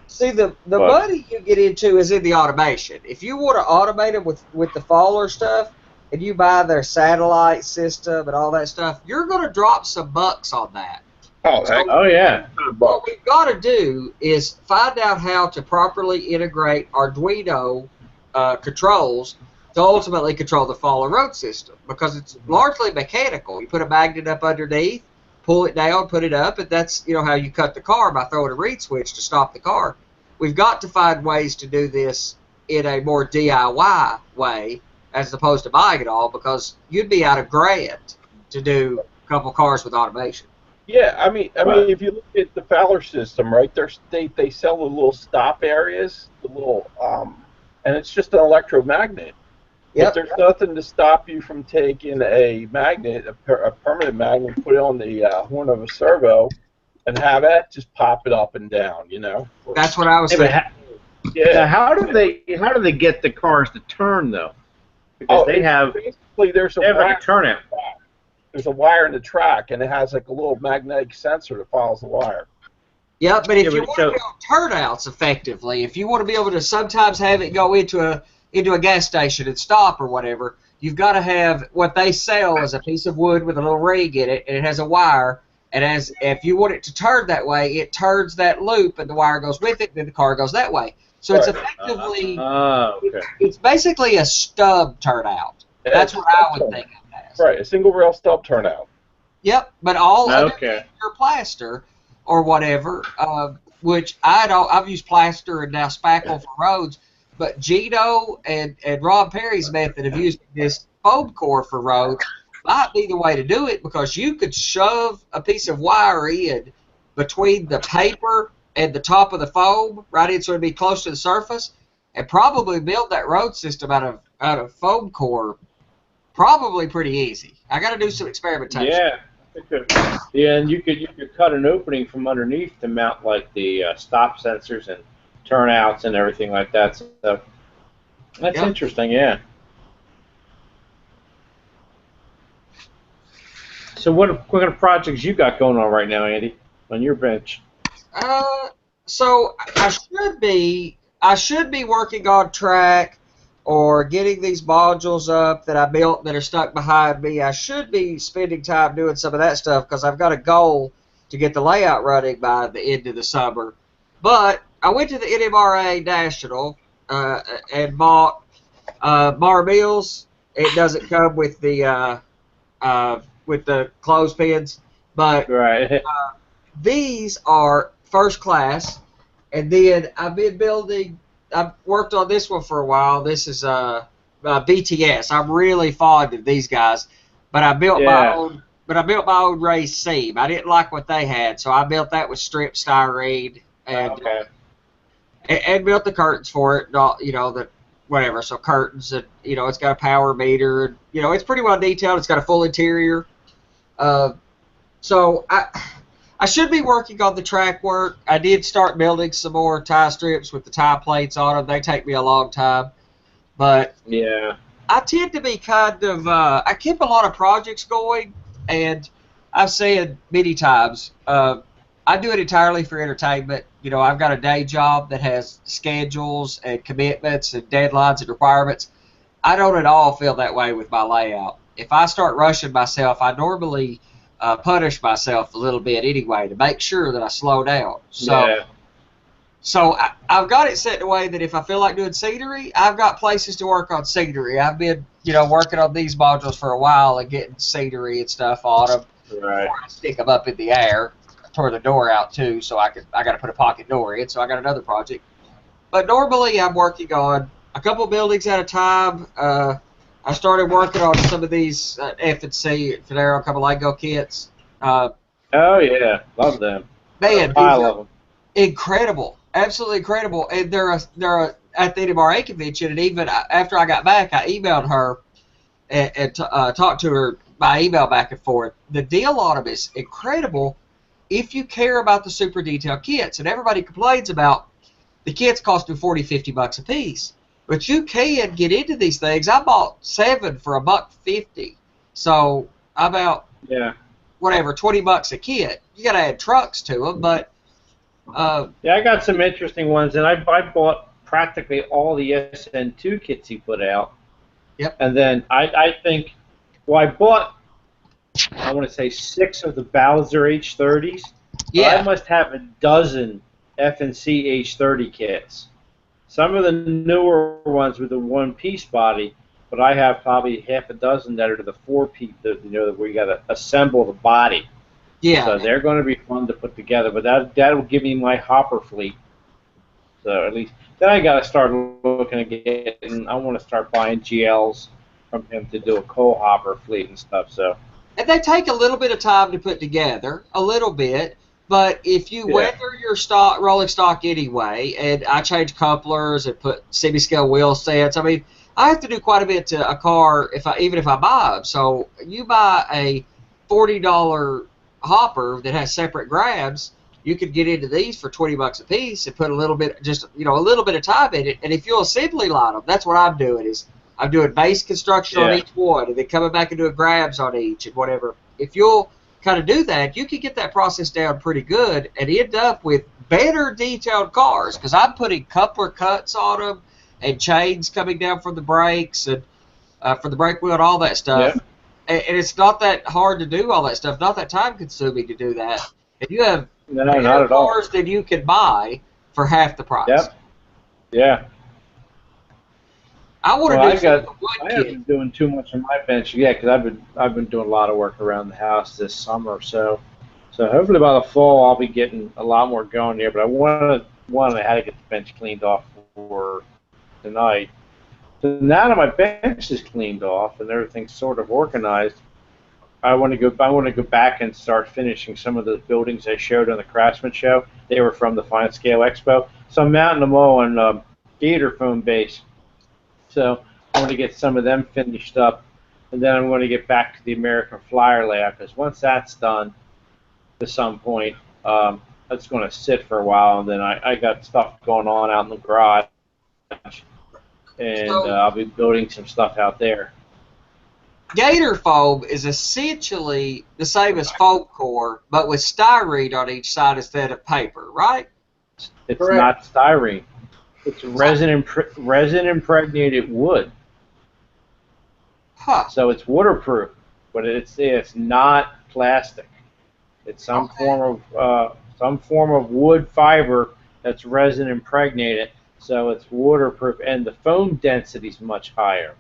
See, the money you get into is in the automation. If you want to automate them with the follower stuff, and you buy their satellite system and all that stuff, you're going to drop some bucks on that. Oh, yeah. What we've got to do is find out how to properly integrate Arduino controls to ultimately control the follower road system, because it's largely mechanical. You put a magnet up underneath, pull it down, put it up, and that's how you cut the car, by throwing a reed switch to stop the car. We've got to find ways to do this in a more DIY way as opposed to buying it all, because you'd be out of grant to do a couple cars with automation. Yeah, I mean, if you look at the Fowler system, right? They sell the little stop areas, the little, and it's just an electromagnet. But there's nothing to stop you from taking a magnet, a permanent magnet, put it on the horn of a servo, and have it just pop it up and down. That's what I was saying. Now, how do they get the cars to turn though? Because they have like a turnout. There's a wire in the track, and it has like a little magnetic sensor that follows the wire. Yeah, but if you want to build turnouts effectively, if you want to be able to sometimes have it go into a gas station and stop or whatever, you've got to have what they sell as a piece of wood with a little ring in it, and it has a wire. And if you want it to turn that way, it turns that loop, and the wire goes with it, and then the car goes that way. So it's effectively, it's basically a stub turnout. That's what I would think of it as. Right, a single rail stub turnout. Yep, but all underneath your plaster or whatever, which I've used plaster and now spackle for roads, but Gino and Rob Perry's method of using this foam core for roads might be the way to do it, because you could shove a piece of wire in between the paper and the top of the foam, right in so it'd be close to the surface, and probably build that road system out of foam core probably pretty easy. I got to do some experimentation. Yeah, and you could cut an opening from underneath to mount like the stop sensors and turnouts and everything like that. So that's interesting, yeah. So what kind of projects you got going on right now, Andy, on your bench? So I should be working on track or getting these modules up that I built that are stuck behind me. I should be spending time doing some of that stuff, because I've got a goal to get the layout running by the end of the summer. But I went to the NMRA National and bought Marbills. It doesn't come with the clothespins, but these are first class. And then I've worked on this one for a while. This is BTS. I'm really fond of these guys, but I built my own. But I built my own raised seam. I didn't like what they had, so I built that with strip styrene and built the curtains for it. whatever. So curtains, and it's got a power meter, and it's pretty well detailed. It's got a full interior. So I should be working on the track work. I did start building some more tie strips with the tie plates on them. They take me a long time, but Yeah. I tend to be kind of I keep a lot of projects going, and I've said many times I do it entirely for entertainment. I've got a day job that has schedules and commitments and deadlines and requirements. I don't at all feel that way with my layout. If I start rushing myself, I normally punish myself a little bit anyway to make sure that I slow down. So I've got it set in a way that if I feel like doing scenery, I've got places to work on scenery. I've been, working on these modules for a while and getting scenery and stuff on them. Right. Before I stick them up in the air. I tore the door out too, so I got to put a pocket door in. So I got another project. But normally I'm working on a couple buildings at a time. I started working on some of these F&C, Finero, a couple Lego kits. Oh yeah, love them. Man, I love them. Incredible, absolutely incredible. And they're at the MRA convention, and even after I got back, I emailed her and talked to her by email back and forth. The deal on them is incredible if you care about the super detailed kits. And everybody complains about the kits costing $40-50 a piece. But you can get into these things. I bought 7 for $1.50. So about whatever, $20 a kit. You got to add trucks to them, but yeah, I got some interesting ones, and I bought practically all the SN2 kits he put out. Yep. And then I think, well, I bought, I want to say 6 of the Bowser H30s. Yeah. I must have a dozen F&C H30 kits. Some of the newer ones with the one-piece body, but I have probably half a dozen that are to the 4-piece, where you got to assemble the body. Yeah. So they're going to be fun to put together, but that will give me my hopper fleet. So at least then I got to start looking again. I want to start buying GLs from him to do a coal hopper fleet and stuff. So. And they take a little bit of time to put together, a little bit. But if you weather your rolling stock anyway, and I change couplers and put semi-scale wheel sets, I mean, I have to do quite a bit to a car even if I buy them. So you buy a $40 hopper that has separate grabs, you could get into these for $20 a piece and put a little bit, a little bit of time in it. And if you'll assembly line them, that's what I'm doing. Is I'm doing base construction on each one, and then coming back and doing grabs on each and whatever. If you'll kind of do that, you can get that process down pretty good and end up with better detailed cars, because I'm putting coupler cuts on them and chains coming down from the brakes and for the brake wheel and all that stuff. Yep. And it's not that hard to do all that stuff, not that time consuming to do that. And you have better cars than you can buy for half the price. Yep. Yeah. I want to do I haven't been doing too much on my bench yet, because I've been doing a lot of work around the house this summer. So hopefully by the fall I'll be getting a lot more going here. But I had to get the bench cleaned off for tonight. So now that my bench is cleaned off and everything's sort of organized, I want to go back and start finishing some of the buildings I showed on the Craftsman show. They were from the Fine Scale Expo. So I'm mounting them all on gator foam base. So I want to get some of them finished up, and then I'm going to get back to the American Flyer layout, because once that's done to some point, that's going to sit for a while, and then I got stuff going on out in the garage, and I'll be building some stuff out there. Gator foam is essentially the same as foam core, but with styrene on each side instead of paper, right? It's not styrene. It's resin impregnated wood. Huh. So it's waterproof, but it's not plastic. It's some form of wood fiber that's resin impregnated, so it's waterproof, and the foam density is much higher.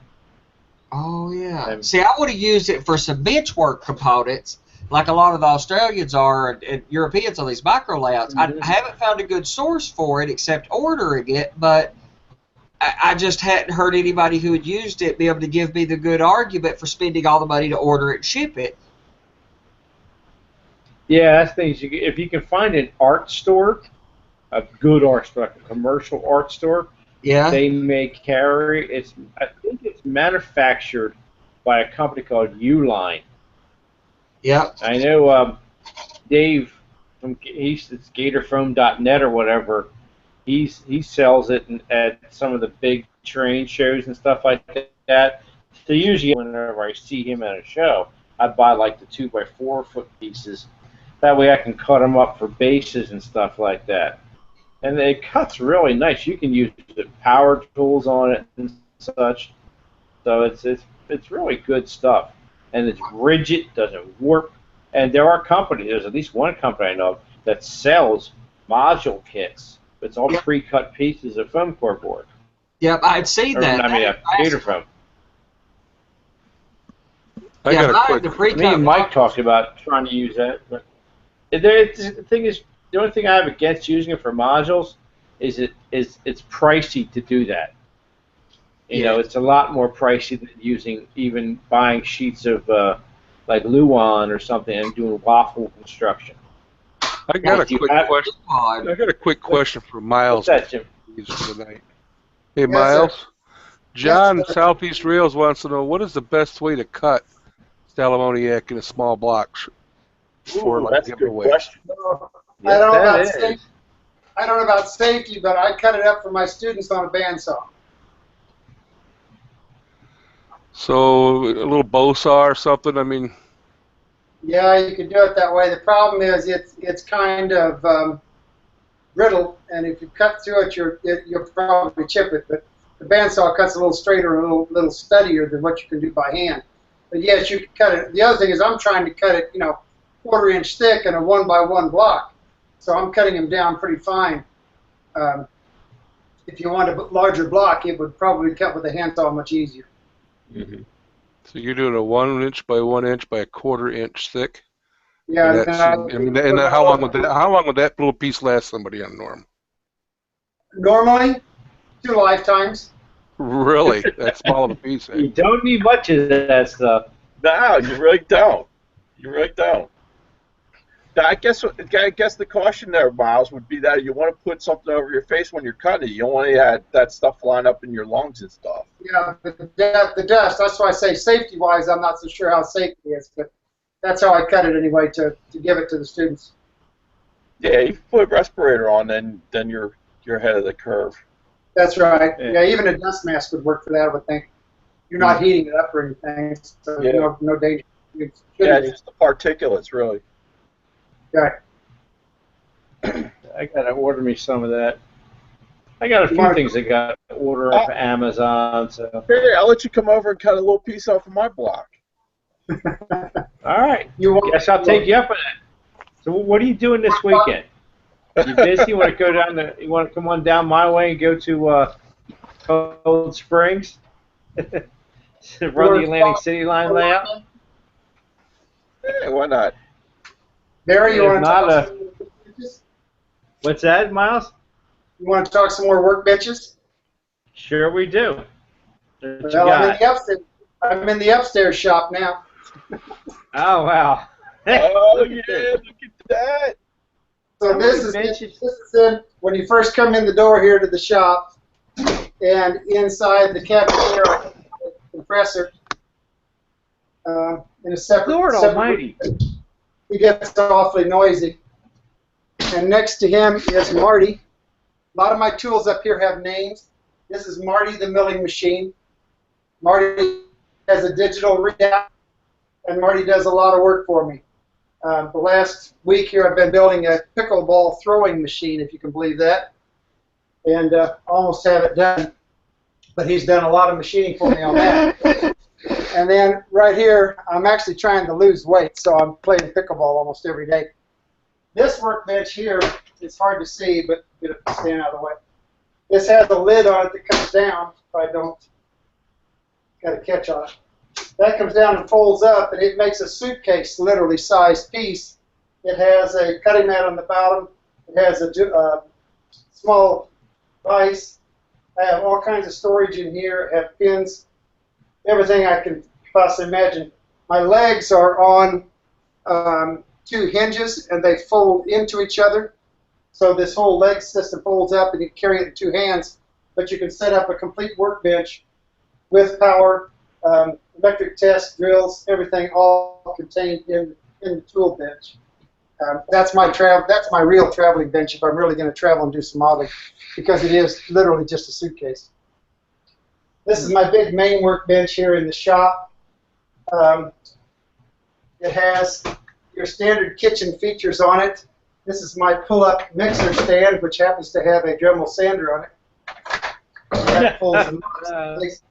Oh yeah. See, I would have used it for some bench work components, like a lot of the Australians are and Europeans on these micro layouts. Mm-hmm. I haven't found a good source for it except ordering it, but I just hadn't heard anybody who had used it be able to give me the good argument for spending all the money to order it and ship it. Yeah, that's things. If you can find an art store, a good art store, like a commercial art store, Yeah. They make carry. I think it's manufactured by a company called Uline. Yep. I know Dave it's GatorFoam.net or whatever. He sells it at some of the big terrain shows and stuff like that. So usually whenever I see him at a show, I buy like the 2x4 foot pieces. That way I can cut them up for bases and stuff like that. And it cuts really nice. You can use the power tools on it and such. So it's really good stuff. And it's rigid, doesn't warp. And there are companies, there's at least one company I know of that sells module kits. It's all pre-cut pieces of foam core board. Yep, I've seen that. I mean, gator foam. I got a quick. Me and Mike talked about trying to use that, but the thing is, the only thing I have against using it for modules is it's pricey to do that. You know, it's a lot more pricey than even buying sheets of like Luan or something and doing waffle construction. I got a quick question for Miles. What's that, Jim? Tonight. Hey, Miles. John, Southeast Rails wants to know, what is the best way to cut Stalamoniac in a small block for like that's a good giveaway? question. I don't know about safety, but I cut it up for my students on a bandsaw. So a little bow saw or something. I mean. Yeah, you can do it that way. The problem is it's kind of brittle, and if you cut through it, you'll probably chip it. But the bandsaw cuts a little straighter, a little steadier than what you can do by hand. But yes, you can cut it. The other thing is I'm trying to cut it, 1/4 inch thick in a 1x1 block, so I'm cutting them down pretty fine. If you want a larger block, it would probably cut with a handsaw much easier. Mm-hmm. So you're doing a 1 inch by 1 inch by a 1/4 inch thick. Yeah. And how long would that little piece last somebody on norm? Normally, 2 lifetimes. Really? That small of a piece. Eh? You don't need much of that stuff. No, you really don't. You really don't. I guess the caution there, Miles, would be that you want to put something over your face when you're cutting it. You don't want to have that stuff flying up in your lungs and stuff. Yeah, the dust. That's why I say safety-wise, I'm not so sure how safe it is, but that's how I cut it anyway to give it to the students. Yeah, you put a respirator on, then you're ahead of the curve. That's right. Yeah, even a dust mask would work for that, I would think. You're not heating it up or anything, so no danger. Yeah, it's the particulates, really. Okay. I gotta order me some of that. I got a few things I got to order off of Amazon. So here, I'll let you come over and cut a little piece off of my block. All right. Guess I'll take you up on that. So what are you doing this weekend? You busy? You want to go down you want to come on down my way and go to Cold Springs? Run the Atlantic City line layout? Yeah, why not? Barry, you want to talk some more workbenches? What's that, Miles? You want to talk some more workbenches? Sure we do. Well, I'm in the upstairs shop now. Oh, wow. Oh, yeah, look at that. So this is in, when you first come in the door here to the shop, and inside the cabinet here, I have a compressor in a separate. Lord Almighty. He gets awfully noisy. And next to him is Marty. A lot of my tools up here have names. This is Marty the milling machine. Marty has a digital readout, and Marty does a lot of work for me. The last week here I've been building a pickleball throwing machine, if you can believe that, and almost have it done. But he's done a lot of machining for me on that. And then right here, I'm actually trying to lose weight, so I'm playing pickleball almost every day. This workbench here, it's hard to see, but get it to stand out of the way. This has a lid on it that comes down. If I don't, got a catch on it. That comes down and folds up, and it makes a suitcase, literally sized piece. It has a cutting mat on the bottom. It has a small vise. I have all kinds of storage in here. I have pins, everything I can possibly imagine. My legs are on 2 hinges, and they fold into each other. So this whole leg system folds up, and you carry it in 2 hands. but you can set up a complete workbench with power, electric test, drills, everything all contained in the tool bench. That's my real traveling bench if I'm really going to travel and do some modeling, because it is literally just a suitcase. This is my big main workbench here in the shop. It has your standard kitchen features on it. This is my pull-up mixer stand, which happens to have a Dremel sander on it. That pulls in place.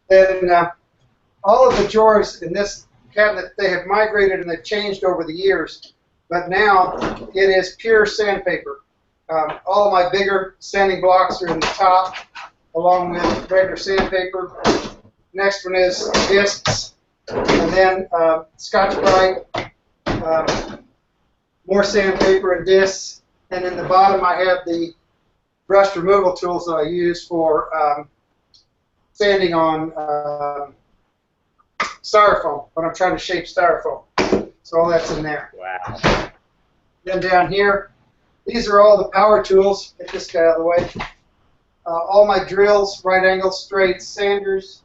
Then all of the drawers in this cabinet, they have migrated and they've changed over the years, but now it is pure sandpaper. All of my bigger sanding blocks are in the top, along with regular sandpaper. Next one is discs, and then Scotch-Brite, more sandpaper and discs, and in the bottom I have the brush removal tools that I use for sanding on styrofoam when I'm trying to shape styrofoam. So all that's in there. Wow. Then down here, these are all the power tools. Get this guy out of the way. All my drills, right angles, straights, sanders,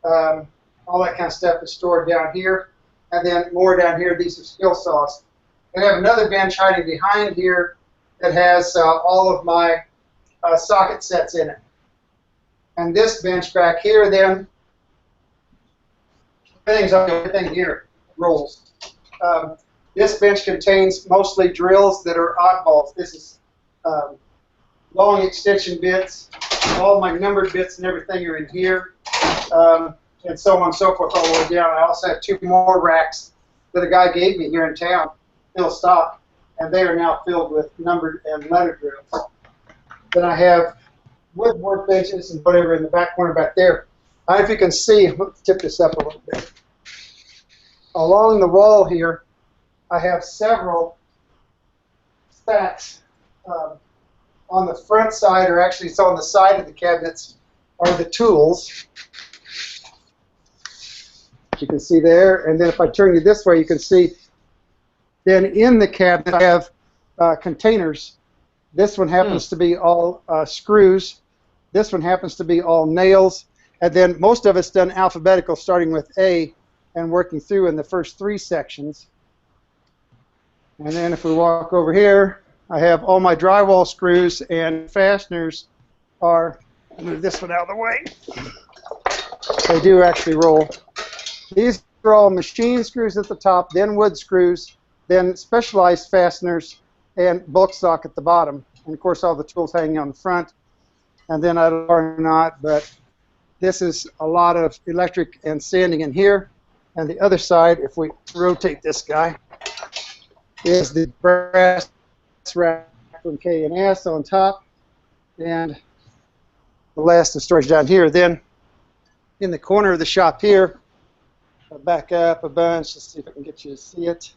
all that kind of stuff is stored down here. And then more down here, these are skill saws. I have another bench hiding behind here that has all of my socket sets in it. And this bench back here, then, everything here rolls. This bench contains mostly drills that are oddballs. This is long extension bits. All my numbered bits and everything are in here, and so on and so forth all the way down. I also have 2 more racks that a guy gave me here in town, Phil Stock, and they are now filled with numbered and letter drills. Then I have wood workbenches and whatever in the back corner back there. I don't know if you can see, let's tip this up a little bit. Along the wall here, I have several stacks. On the front side, or actually it's on the side of the cabinets, are the tools. You can see there, and then if I turn you this way, you can see. Then in the cabinet, I have containers. This one happens to be all screws. This one happens to be all nails, and then most of it's done alphabetical, starting with A and working through in the first 3 sections. And then if we walk over here, I have all my drywall screws and fasteners are, move this one out of the way. They do actually roll. These are all machine screws at the top, then wood screws, then specialized fasteners, and bulk stock at the bottom. And of course all the tools hanging on the front. And then I don't know or not, but this is a lot of electric and sanding in here. And the other side, if we rotate this guy, is the brass rack from K&S on top, and the last is storage down here. Then in the corner of the shop here, I'll back up a bunch, let's see if I can get you to see it.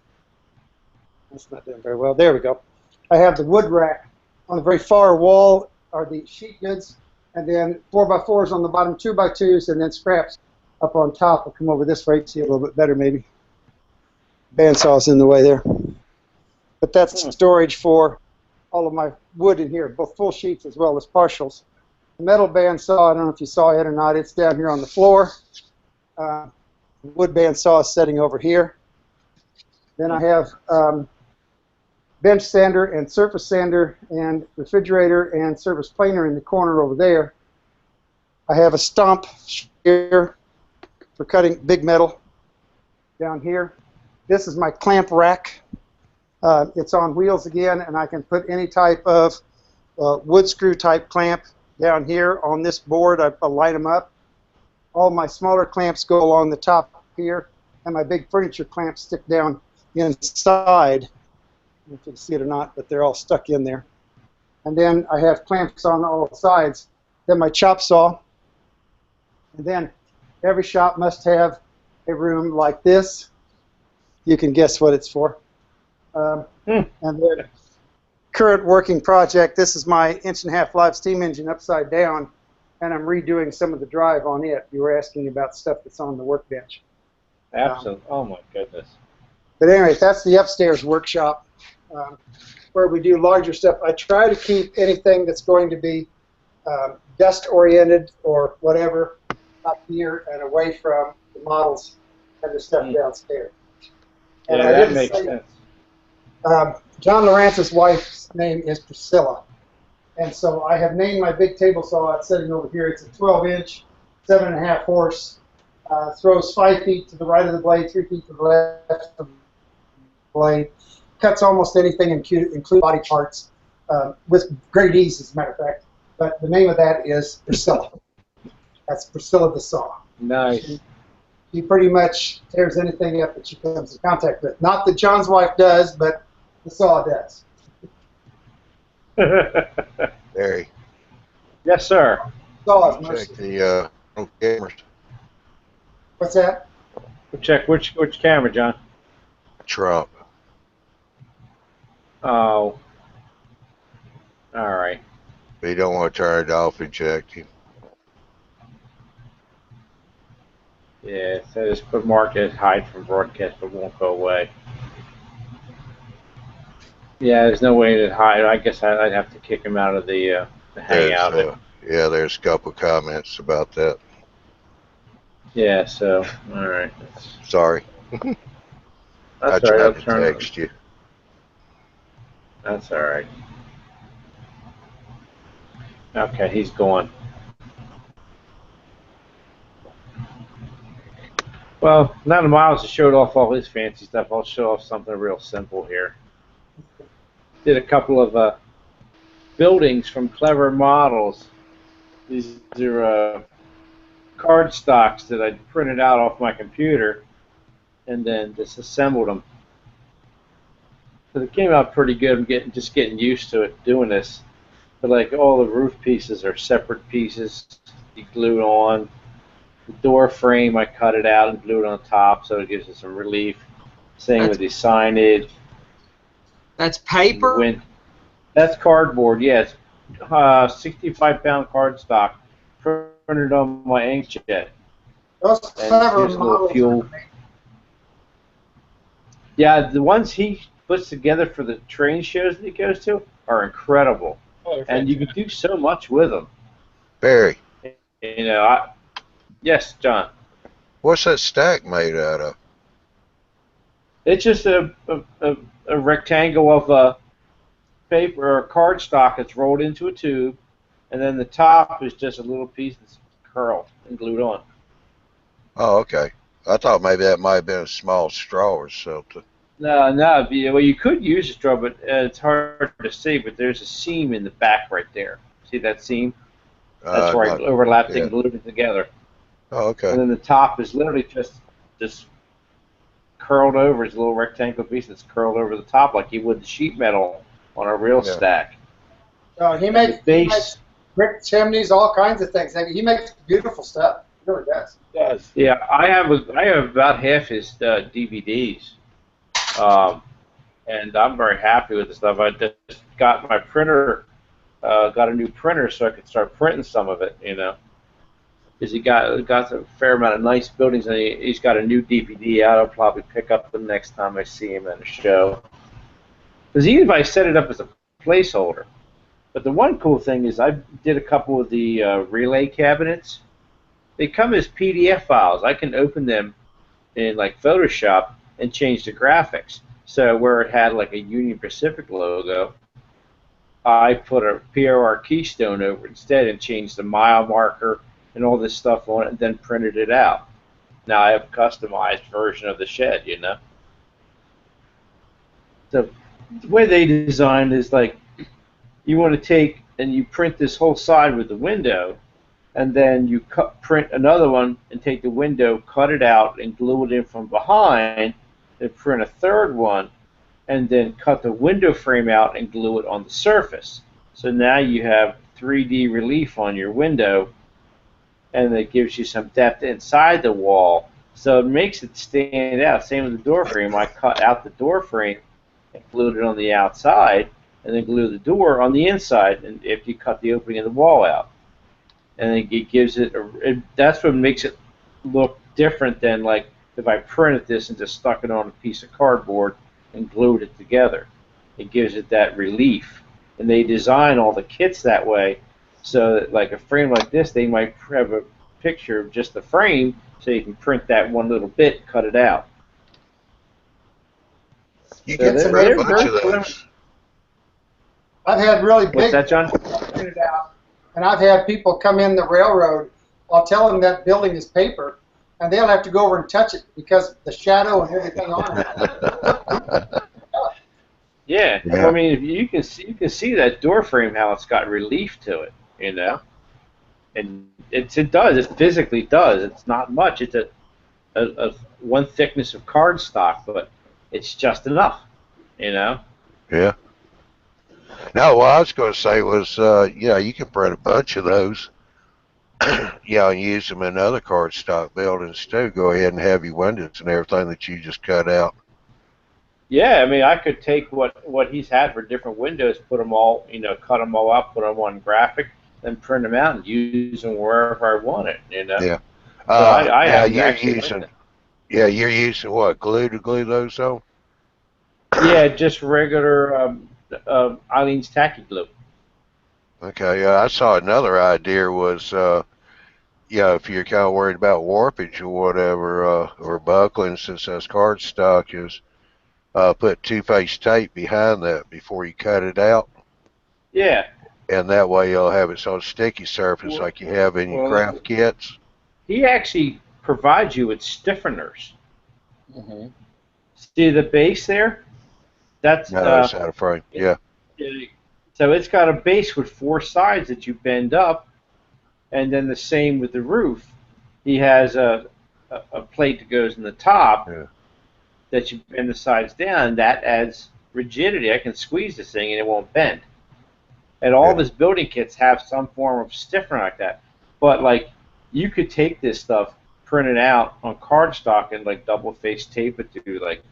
That's not doing very well. There we go. I have the wood rack. On the very far wall are the sheet goods, and then 4x4s on the bottom, 2x2s, and then scraps up on top. I'll come over this way to see it a little bit better maybe. Bandsaw's in the way there. But that's storage for all of my wood in here, both full sheets as well as partials. The metal bandsaw, I don't know if you saw it or not, it's down here on the floor. The wood bandsaw is sitting over here. Then I have bench sander and surface sander and refrigerator and surface planer in the corner over there. I have a stomp here for cutting big metal down here. This is my clamp rack. It's on wheels again, and I can put any type of wood screw type clamp down here on this board. I line them up. All my smaller clamps go along the top here, and my big furniture clamps stick down inside. I don't know if you can see it or not, but they're all stuck in there. And then I have clamps on all sides. Then my chop saw. And then every shop must have a room like this. You can guess what it's for. And then current working project, this is my 1.5" live steam engine upside down, and I'm redoing some of the drive on it. You were asking about stuff that's on the workbench. Absolutely. Oh my goodness. But anyway, that's the upstairs workshop where we do larger stuff. I try to keep anything that's going to be dust-oriented or whatever up here and away from the models and the stuff downstairs. And Yeah, I that didn't makes say, sense. John Lawrence's wife's name is Priscilla. And so I have named my big table saw it's sitting over here. It's a 12-inch, 7.5 horse, throws 5 feet to the right of the blade, 3 feet to the left of the blade, cuts almost anything, including body parts, with great ease, as a matter of fact. But the name of that is Priscilla. That's Priscilla the saw. Nice. She pretty much tears anything up that she comes in contact with. Not that John's wife does, but the saw does. Barry, Yes, sir. Saw is check mercy. the cameras. What's that? We'll check which camera, John. Trump. Oh. All right. If you don't want to turn it off, and check him. Yeah, so just put mark as hide from broadcast, but won't go away. Yeah, there's no way to hide. I guess I'd have to kick him out of the hangout. Yeah, there's a couple comments about that. Yeah, so all right. Sorry. That's I all right. tried I'll to turn it. text you. That's all right. Okay, he's gone. Well, now that Miles has showed off all his fancy stuff, I'll show off something real simple here. Did a couple of buildings from Clever Models. These are card stocks that I printed out off my computer and then disassembled them. So it came out pretty good. I'm just getting used to it doing this. But like all the roof pieces are separate pieces. You glue it on. The door frame, I cut it out and glued it on top, so it gives it some relief. Same with the signage. That's paper? That's cardboard, yes. 65-pound cardstock printed on my inkjet. Those Clever Here's a little Models fuel. Yeah, the ones he puts together for the train shows that he goes to are incredible. Oh, And you can do so much with them. Barry, You know, yes, John. what's that stack made out of? It's just a rectangle of paper or cardstock that's rolled into a tube, and then the top is just a little piece that's curled and glued on. Oh, okay. I thought maybe that might have been a small straw or something. No, well, you could use a straw, but it's hard to see. But there's a seam in the back right there. See that seam? That's where I overlapped it and glued it together. Oh, okay. And then the top is literally just curled over. It's a little rectangular piece that's curled over the top like you would the sheet metal on a real stack. He makes brick chimneys, all kinds of things. He makes beautiful stuff. He really does. It does. Yeah, I have about half his DVDs, and I'm very happy with the stuff. I just got my printer, got a new printer so I could start printing some of it, you know. Because he got a fair amount of nice buildings, and he's got a new DVD out. I'll probably pick up the next time I see him at a show. Because even if I set it up as a placeholder. But the one cool thing is I did a couple of the relay cabinets. They come as PDF files. I can open them in like Photoshop and change the graphics. So where it had like a Union Pacific logo, I put a POR keystone over it instead and changed the mile marker and all this stuff on it and then printed it out. Now I have a customized version of the shed, you know. So the way they designed is like you want to take and you print this whole side with the window, and then you print another one and take the window, cut it out, and glue it in from behind, and print a third one, and then cut the window frame out and glue it on the surface. So now you have 3D relief on your window, and it gives you some depth inside the wall. So it makes it stand out. Same with the door frame. I cut out the door frame and glued it on the outside, and then glue the door on the inside, and if you cut the opening of the wall out. And then it gives it, that's what makes it look different than like if I printed this and just stuck it on a piece of cardboard and glued it together. It gives it that relief. And they design all the kits that way So that, like a frame like this, they might have a picture of just the frame, so you can print that one little bit, cut it out. You So get some quite a they're bunch of very those. I've had really What's big that, John? printed out, and I've had people come in the railroad. I'll tell them that building is paper, and they'll have to go over and touch it because the shadow and everything on it. Yeah. Yeah. Well, I mean, if you can see that door frame, how it's got relief to it, and it does. It physically does. It's not much. It's a one thickness of cardstock, but it's just enough, Yeah. No, what I was going to say was, you can print a bunch of those, and use them in other cardstock buildings too. Go ahead and have your windows and everything that you just cut out. Yeah, I mean, I could take what he's had for different windows, put them all, cut them all up, put them on graphic, then print them out and use them wherever I want it, Yeah. So I Now haven't you're actually using, liked you're using what, glue to glue those on? it. Yeah, just regular Eileen's tacky glue. Okay. I saw another idea was, if you're kind of worried about warpage or whatever, or buckling, since that's cardstock, is put two-face tape behind that before you cut it out, Yeah. and that way you'll have its own sticky surface like you have in your Well, craft kits. he actually provides you with stiffeners. Mm-hmm. See the base there? That's No, it's out of frame. Yeah. So it's got a base with 4 sides that you bend up, and then the same with the roof. He has a plate that goes in the top that you bend the sides down. That adds rigidity. I can squeeze this thing and it won't bend. And all of his building kits have some form of stiffener like that. But like, you could take this stuff, print it out on cardstock, and like double face tape it to like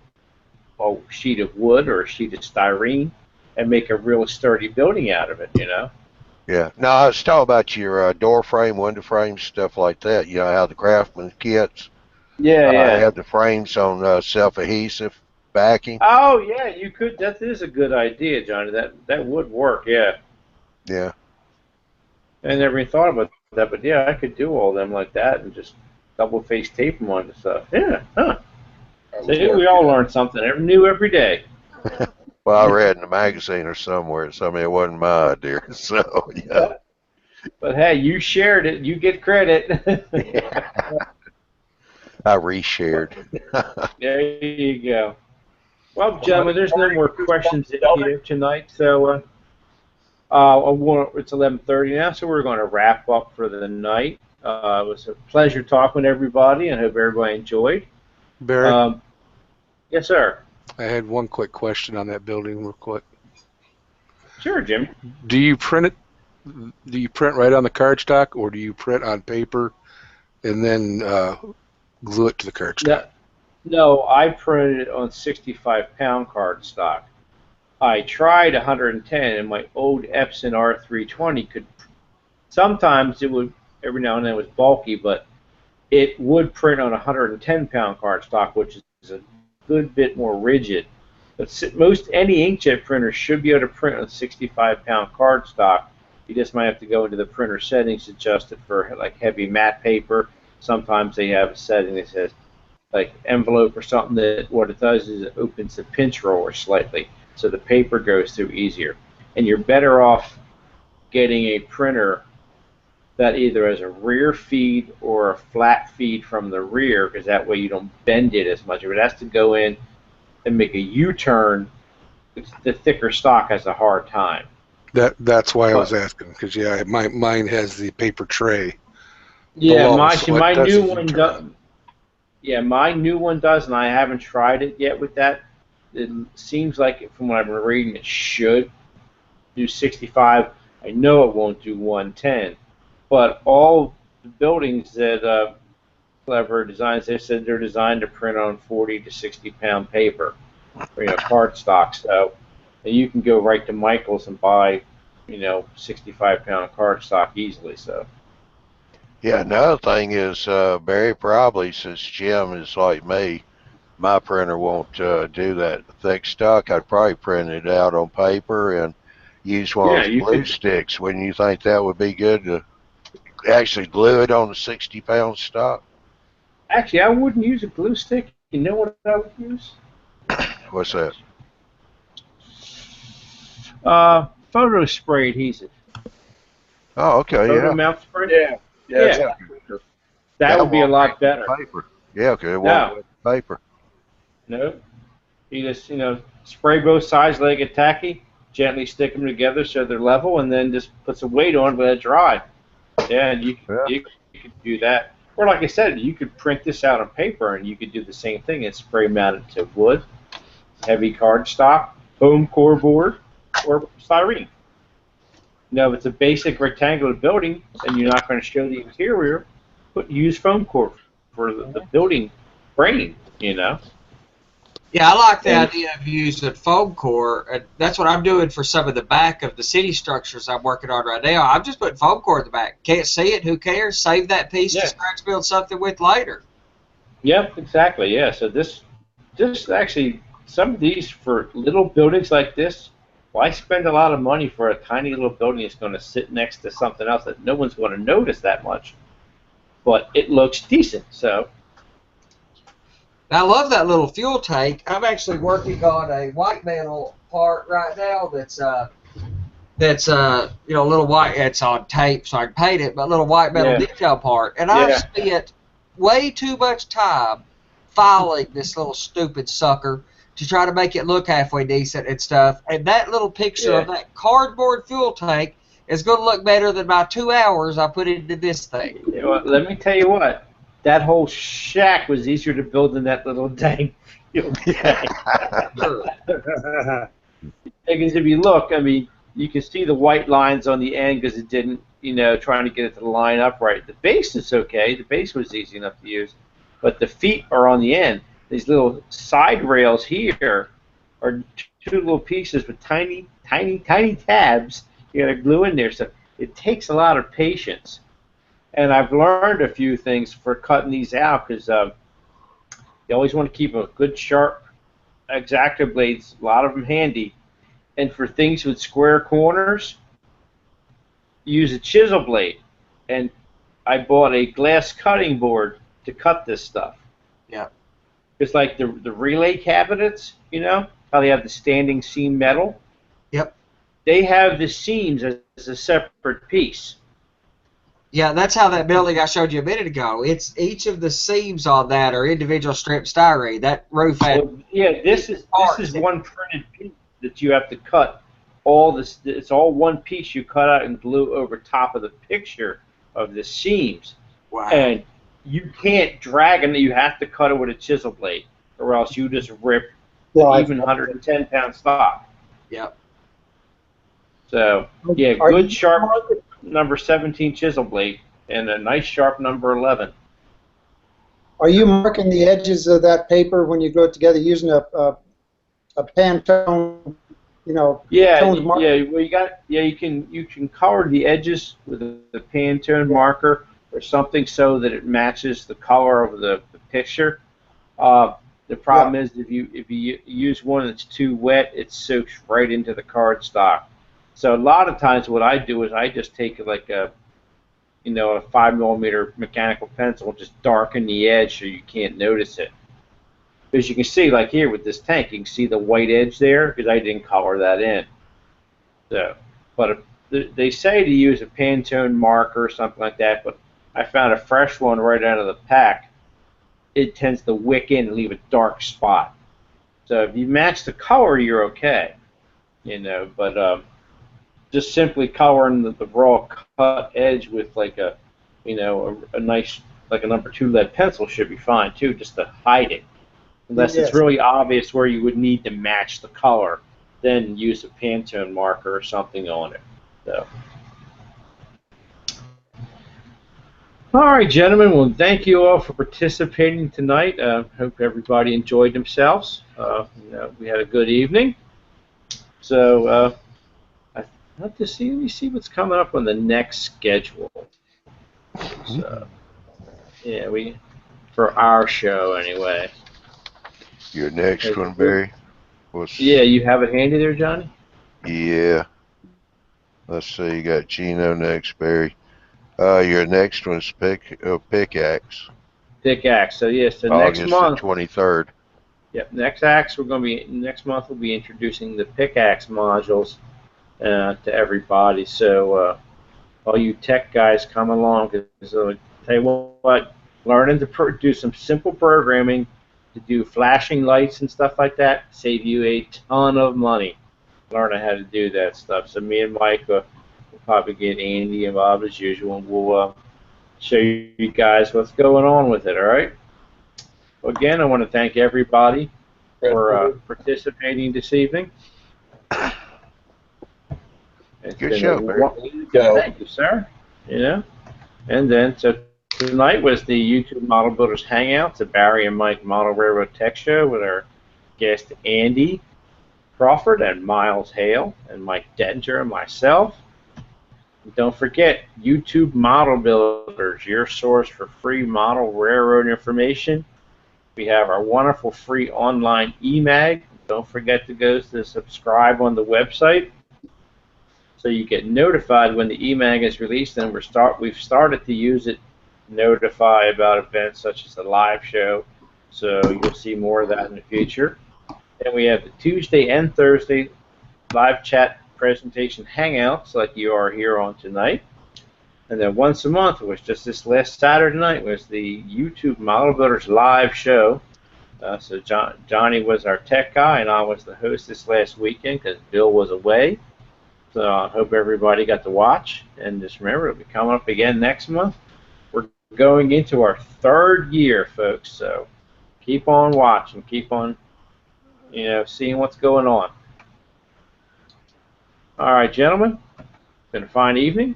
a sheet of wood or a sheet of styrene, and make a real sturdy building out of it. Yeah. No, I was talking about your door frame, window frame, stuff like that. You know how the craftsman kits Yeah. have the frames on self-adhesive backing. Oh yeah, you could. That is a good idea, Johnny. That would work. Yeah. Yeah. I never even thought about that, but yeah, I could do all them like that and just double face tape them onto stuff. Yeah. Huh. See, we all learn something new every day. Well, I read in a magazine or somewhere. So I mean, it wasn't my idea. So yeah. But hey, you shared it. You get credit. I reshared. There you go. Well, gentlemen, there's no more questions here tonight, so it's 11:30 now, so we're going to wrap up for the night. It was a pleasure talking to everybody, and I hope everybody enjoyed. Barry, yes, sir. I had one quick question on that building real quick. Sure, Jim. Do you print it? Do you print right on the cardstock, or do you print on paper and then glue it to the cardstock? No, I printed it on 65-pound cardstock. I tried 110, and my old Epson R320 could. Sometimes it would, every now and then it was bulky, but it would print on 110-pound cardstock, which is a good bit more rigid. But most any inkjet printer should be able to print on 65-pound cardstock. You just might have to go into the printer settings, adjust it for like heavy matte paper. Sometimes they have a setting that says like envelope or something, that what it does is it opens the pinch roller slightly, so the paper goes through easier. And you're better off getting a printer that either has a rear feed or a flat feed from the rear, because that way you don't bend it as much. If it has to go in and make a U-turn, the thicker stock has a hard time. That's why I was asking, because yeah, mine has the paper tray. Yeah, below, my so it new doesn't one turn. does. Yeah, my new one does, and I haven't tried it yet with that. It seems like, from what I've been reading, it should do 65. I know it won't do 110, but all the buildings that Clever Designs, they said they're designed to print on 40 to 60-pound paper, cardstock. So you can go right to Michael's and buy, 65-pound cardstock easily. So. Yeah, another thing is, Barry, probably since Jim is like me, my printer won't do that thick stock. I'd probably print it out on paper and use one Yeah, of those you glue could. sticks. Wouldn't you think that would be good to actually glue it on the 60-pound stock? Actually, I wouldn't use a glue stick. You know what I would use? What's that? Photo spray adhesive. Oh, okay, Photo yeah. mouth spray. Yeah. Yeah. Yeah, It's, that That would be a won't lot wet better. the paper. Yeah, okay, it won't No, wet the paper. no. You just spray both sides, let it get tacky. Gently stick them together so they're level, and then just put some weight on, let it dry. Yeah, and Yeah. you could do that. Or like I said, you could print this out on paper, and you could do the same thing and spray mount it to wood, heavy cardstock, foam core board, or styrene. If it's a basic rectangular building and you're not going to show the interior, use foam core for the building frame. Yeah, I like the And idea of using foam core. And that's what I'm doing for some of the back of the city structures I'm working on right now. I'm just putting foam core at the back. Can't see it, who cares? Save that piece yeah, to scratch build something with later. yep, exactly. Yeah, so this actually, some of these for little buildings like this, why spend a lot of money for a tiny little building that's going to sit next to something else that no one's going to notice that much, but it looks decent. So Now, I love that little fuel tank. I'm actually working on a white metal part right now that's a little white. It's on tape, so I can paint it, but little white metal yeah, detail part. And I've yeah, spent way too much time filing this little stupid sucker to try to make it look halfway decent and stuff. And that little picture yeah. of that cardboard fuel tank is going to look better than my 2 hours I put into this thing. Let me tell you what. That whole shack was easier to build than that little dang fuel tank. Because if you look, I mean, you can see the white lines on the end because it didn't, trying to get it to line up right. The base is okay. The base was easy enough to use. But the feet are on the end. These little side rails here are two little pieces with tiny, tiny, tiny tabs you got to glue in there. So it takes a lot of patience. And I've learned a few things for cutting these out because you always want to keep a good sharp X-Acto blades, a lot of them handy. And for things with square corners, use a chisel blade. And I bought a glass cutting board to cut this stuff. Yeah. It's like the relay cabinets, how they have the standing seam metal. Yep. They have the seams as a separate piece. Yeah, that's how that building I showed you a minute ago. It's each of the seams on that are individual strip styrene. That roof had. Well, yeah, this is one printed piece that you have to cut. All this, it's all one piece you cut out and glue over top of the picture of the seams. Wow. And you can't drag them. You have to cut it with a chisel blade, or else you just rip even 110-pound stock. Yep. So yeah, good sharp number 17 chisel blade and a nice sharp number 11. Are you marking the edges of that paper when you glue it together using a Pantone, Yeah, toned marker? yeah. Well, you can color the edges with a Pantone marker or something so that it matches the color of the picture. The problem is if you use one that's too wet, it soaks right into the cardstock. So a lot of times what I do is I just take like a 5mm mechanical pencil and just darken the edge so you can't notice it. Because you can see, like here with this tank, you can see the white edge there because I didn't color that in. So, but they say to use a Pantone marker or something like that, but I found a fresh one right out of the pack. It tends to wick in and leave a dark spot. So if you match the color, you're okay. But just simply coloring the raw cut edge with like a nice, like a number 2 lead pencil should be fine too, just to hide it. Unless it's really obvious where you would need to match the color, then use a Pantone marker or something on it. So. All right, gentlemen. Well, thank you all for participating tonight. Hope everybody enjoyed themselves. We had a good evening. So I'd like to let me see what's coming up on the next schedule. So, yeah, for our show anyway. Your next one, Barry? Yeah, you have it handy there, Johnny? Yeah. Let's see, you got Gino next, Barry. Your next one's pickaxe. Pickaxe. So yes, so next August the month. 23rd. Yep, next month we'll be introducing the pickaxe modules to everybody. So all you tech guys come along. Cause, tell you what, learning to do some simple programming to do flashing lights and stuff like that save you a ton of money. Learning how to do that stuff. So me and Mike will probably get Andy involved as usual, and we'll show you guys what's going on with it. All right. Well, again, I want to thank everybody for participating this evening. Good show, Barry. Thank you, sir. You know, and then so tonight was the YouTube Model Builders Hangout, the Barry and Mike Model Railroad Tech Show with our guest Andy Crawford and Miles Hale and Mike Dettinger and myself. And don't forget, YouTube Model Builders, your source for free model railroad information. We have our wonderful free online e-mag. Don't forget to go to subscribe on the website so you get notified when the e-mag is released, and we've started to use it, notify about events such as the live show. So you'll see more of that in the future. Then we have the Tuesday and Thursday live chat presentation hangouts like you are here on tonight. And then once a month, which just this last Saturday night, was the YouTube Model Builders live show. So Johnny was our tech guy, and I was the host this last weekend because Bill was away. So I hope everybody got to watch. And just remember, it'll be coming up again next month. We're going into our third year, folks. So keep on watching, keep on, seeing what's going on. All right, gentlemen, it's been a fine evening.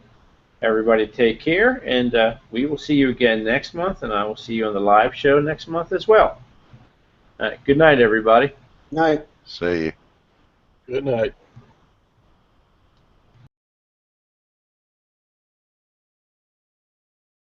Everybody take care, and we will see you again next month, and I will see you on the live show next month as well. All right, good night, everybody. Night. See you. Good night.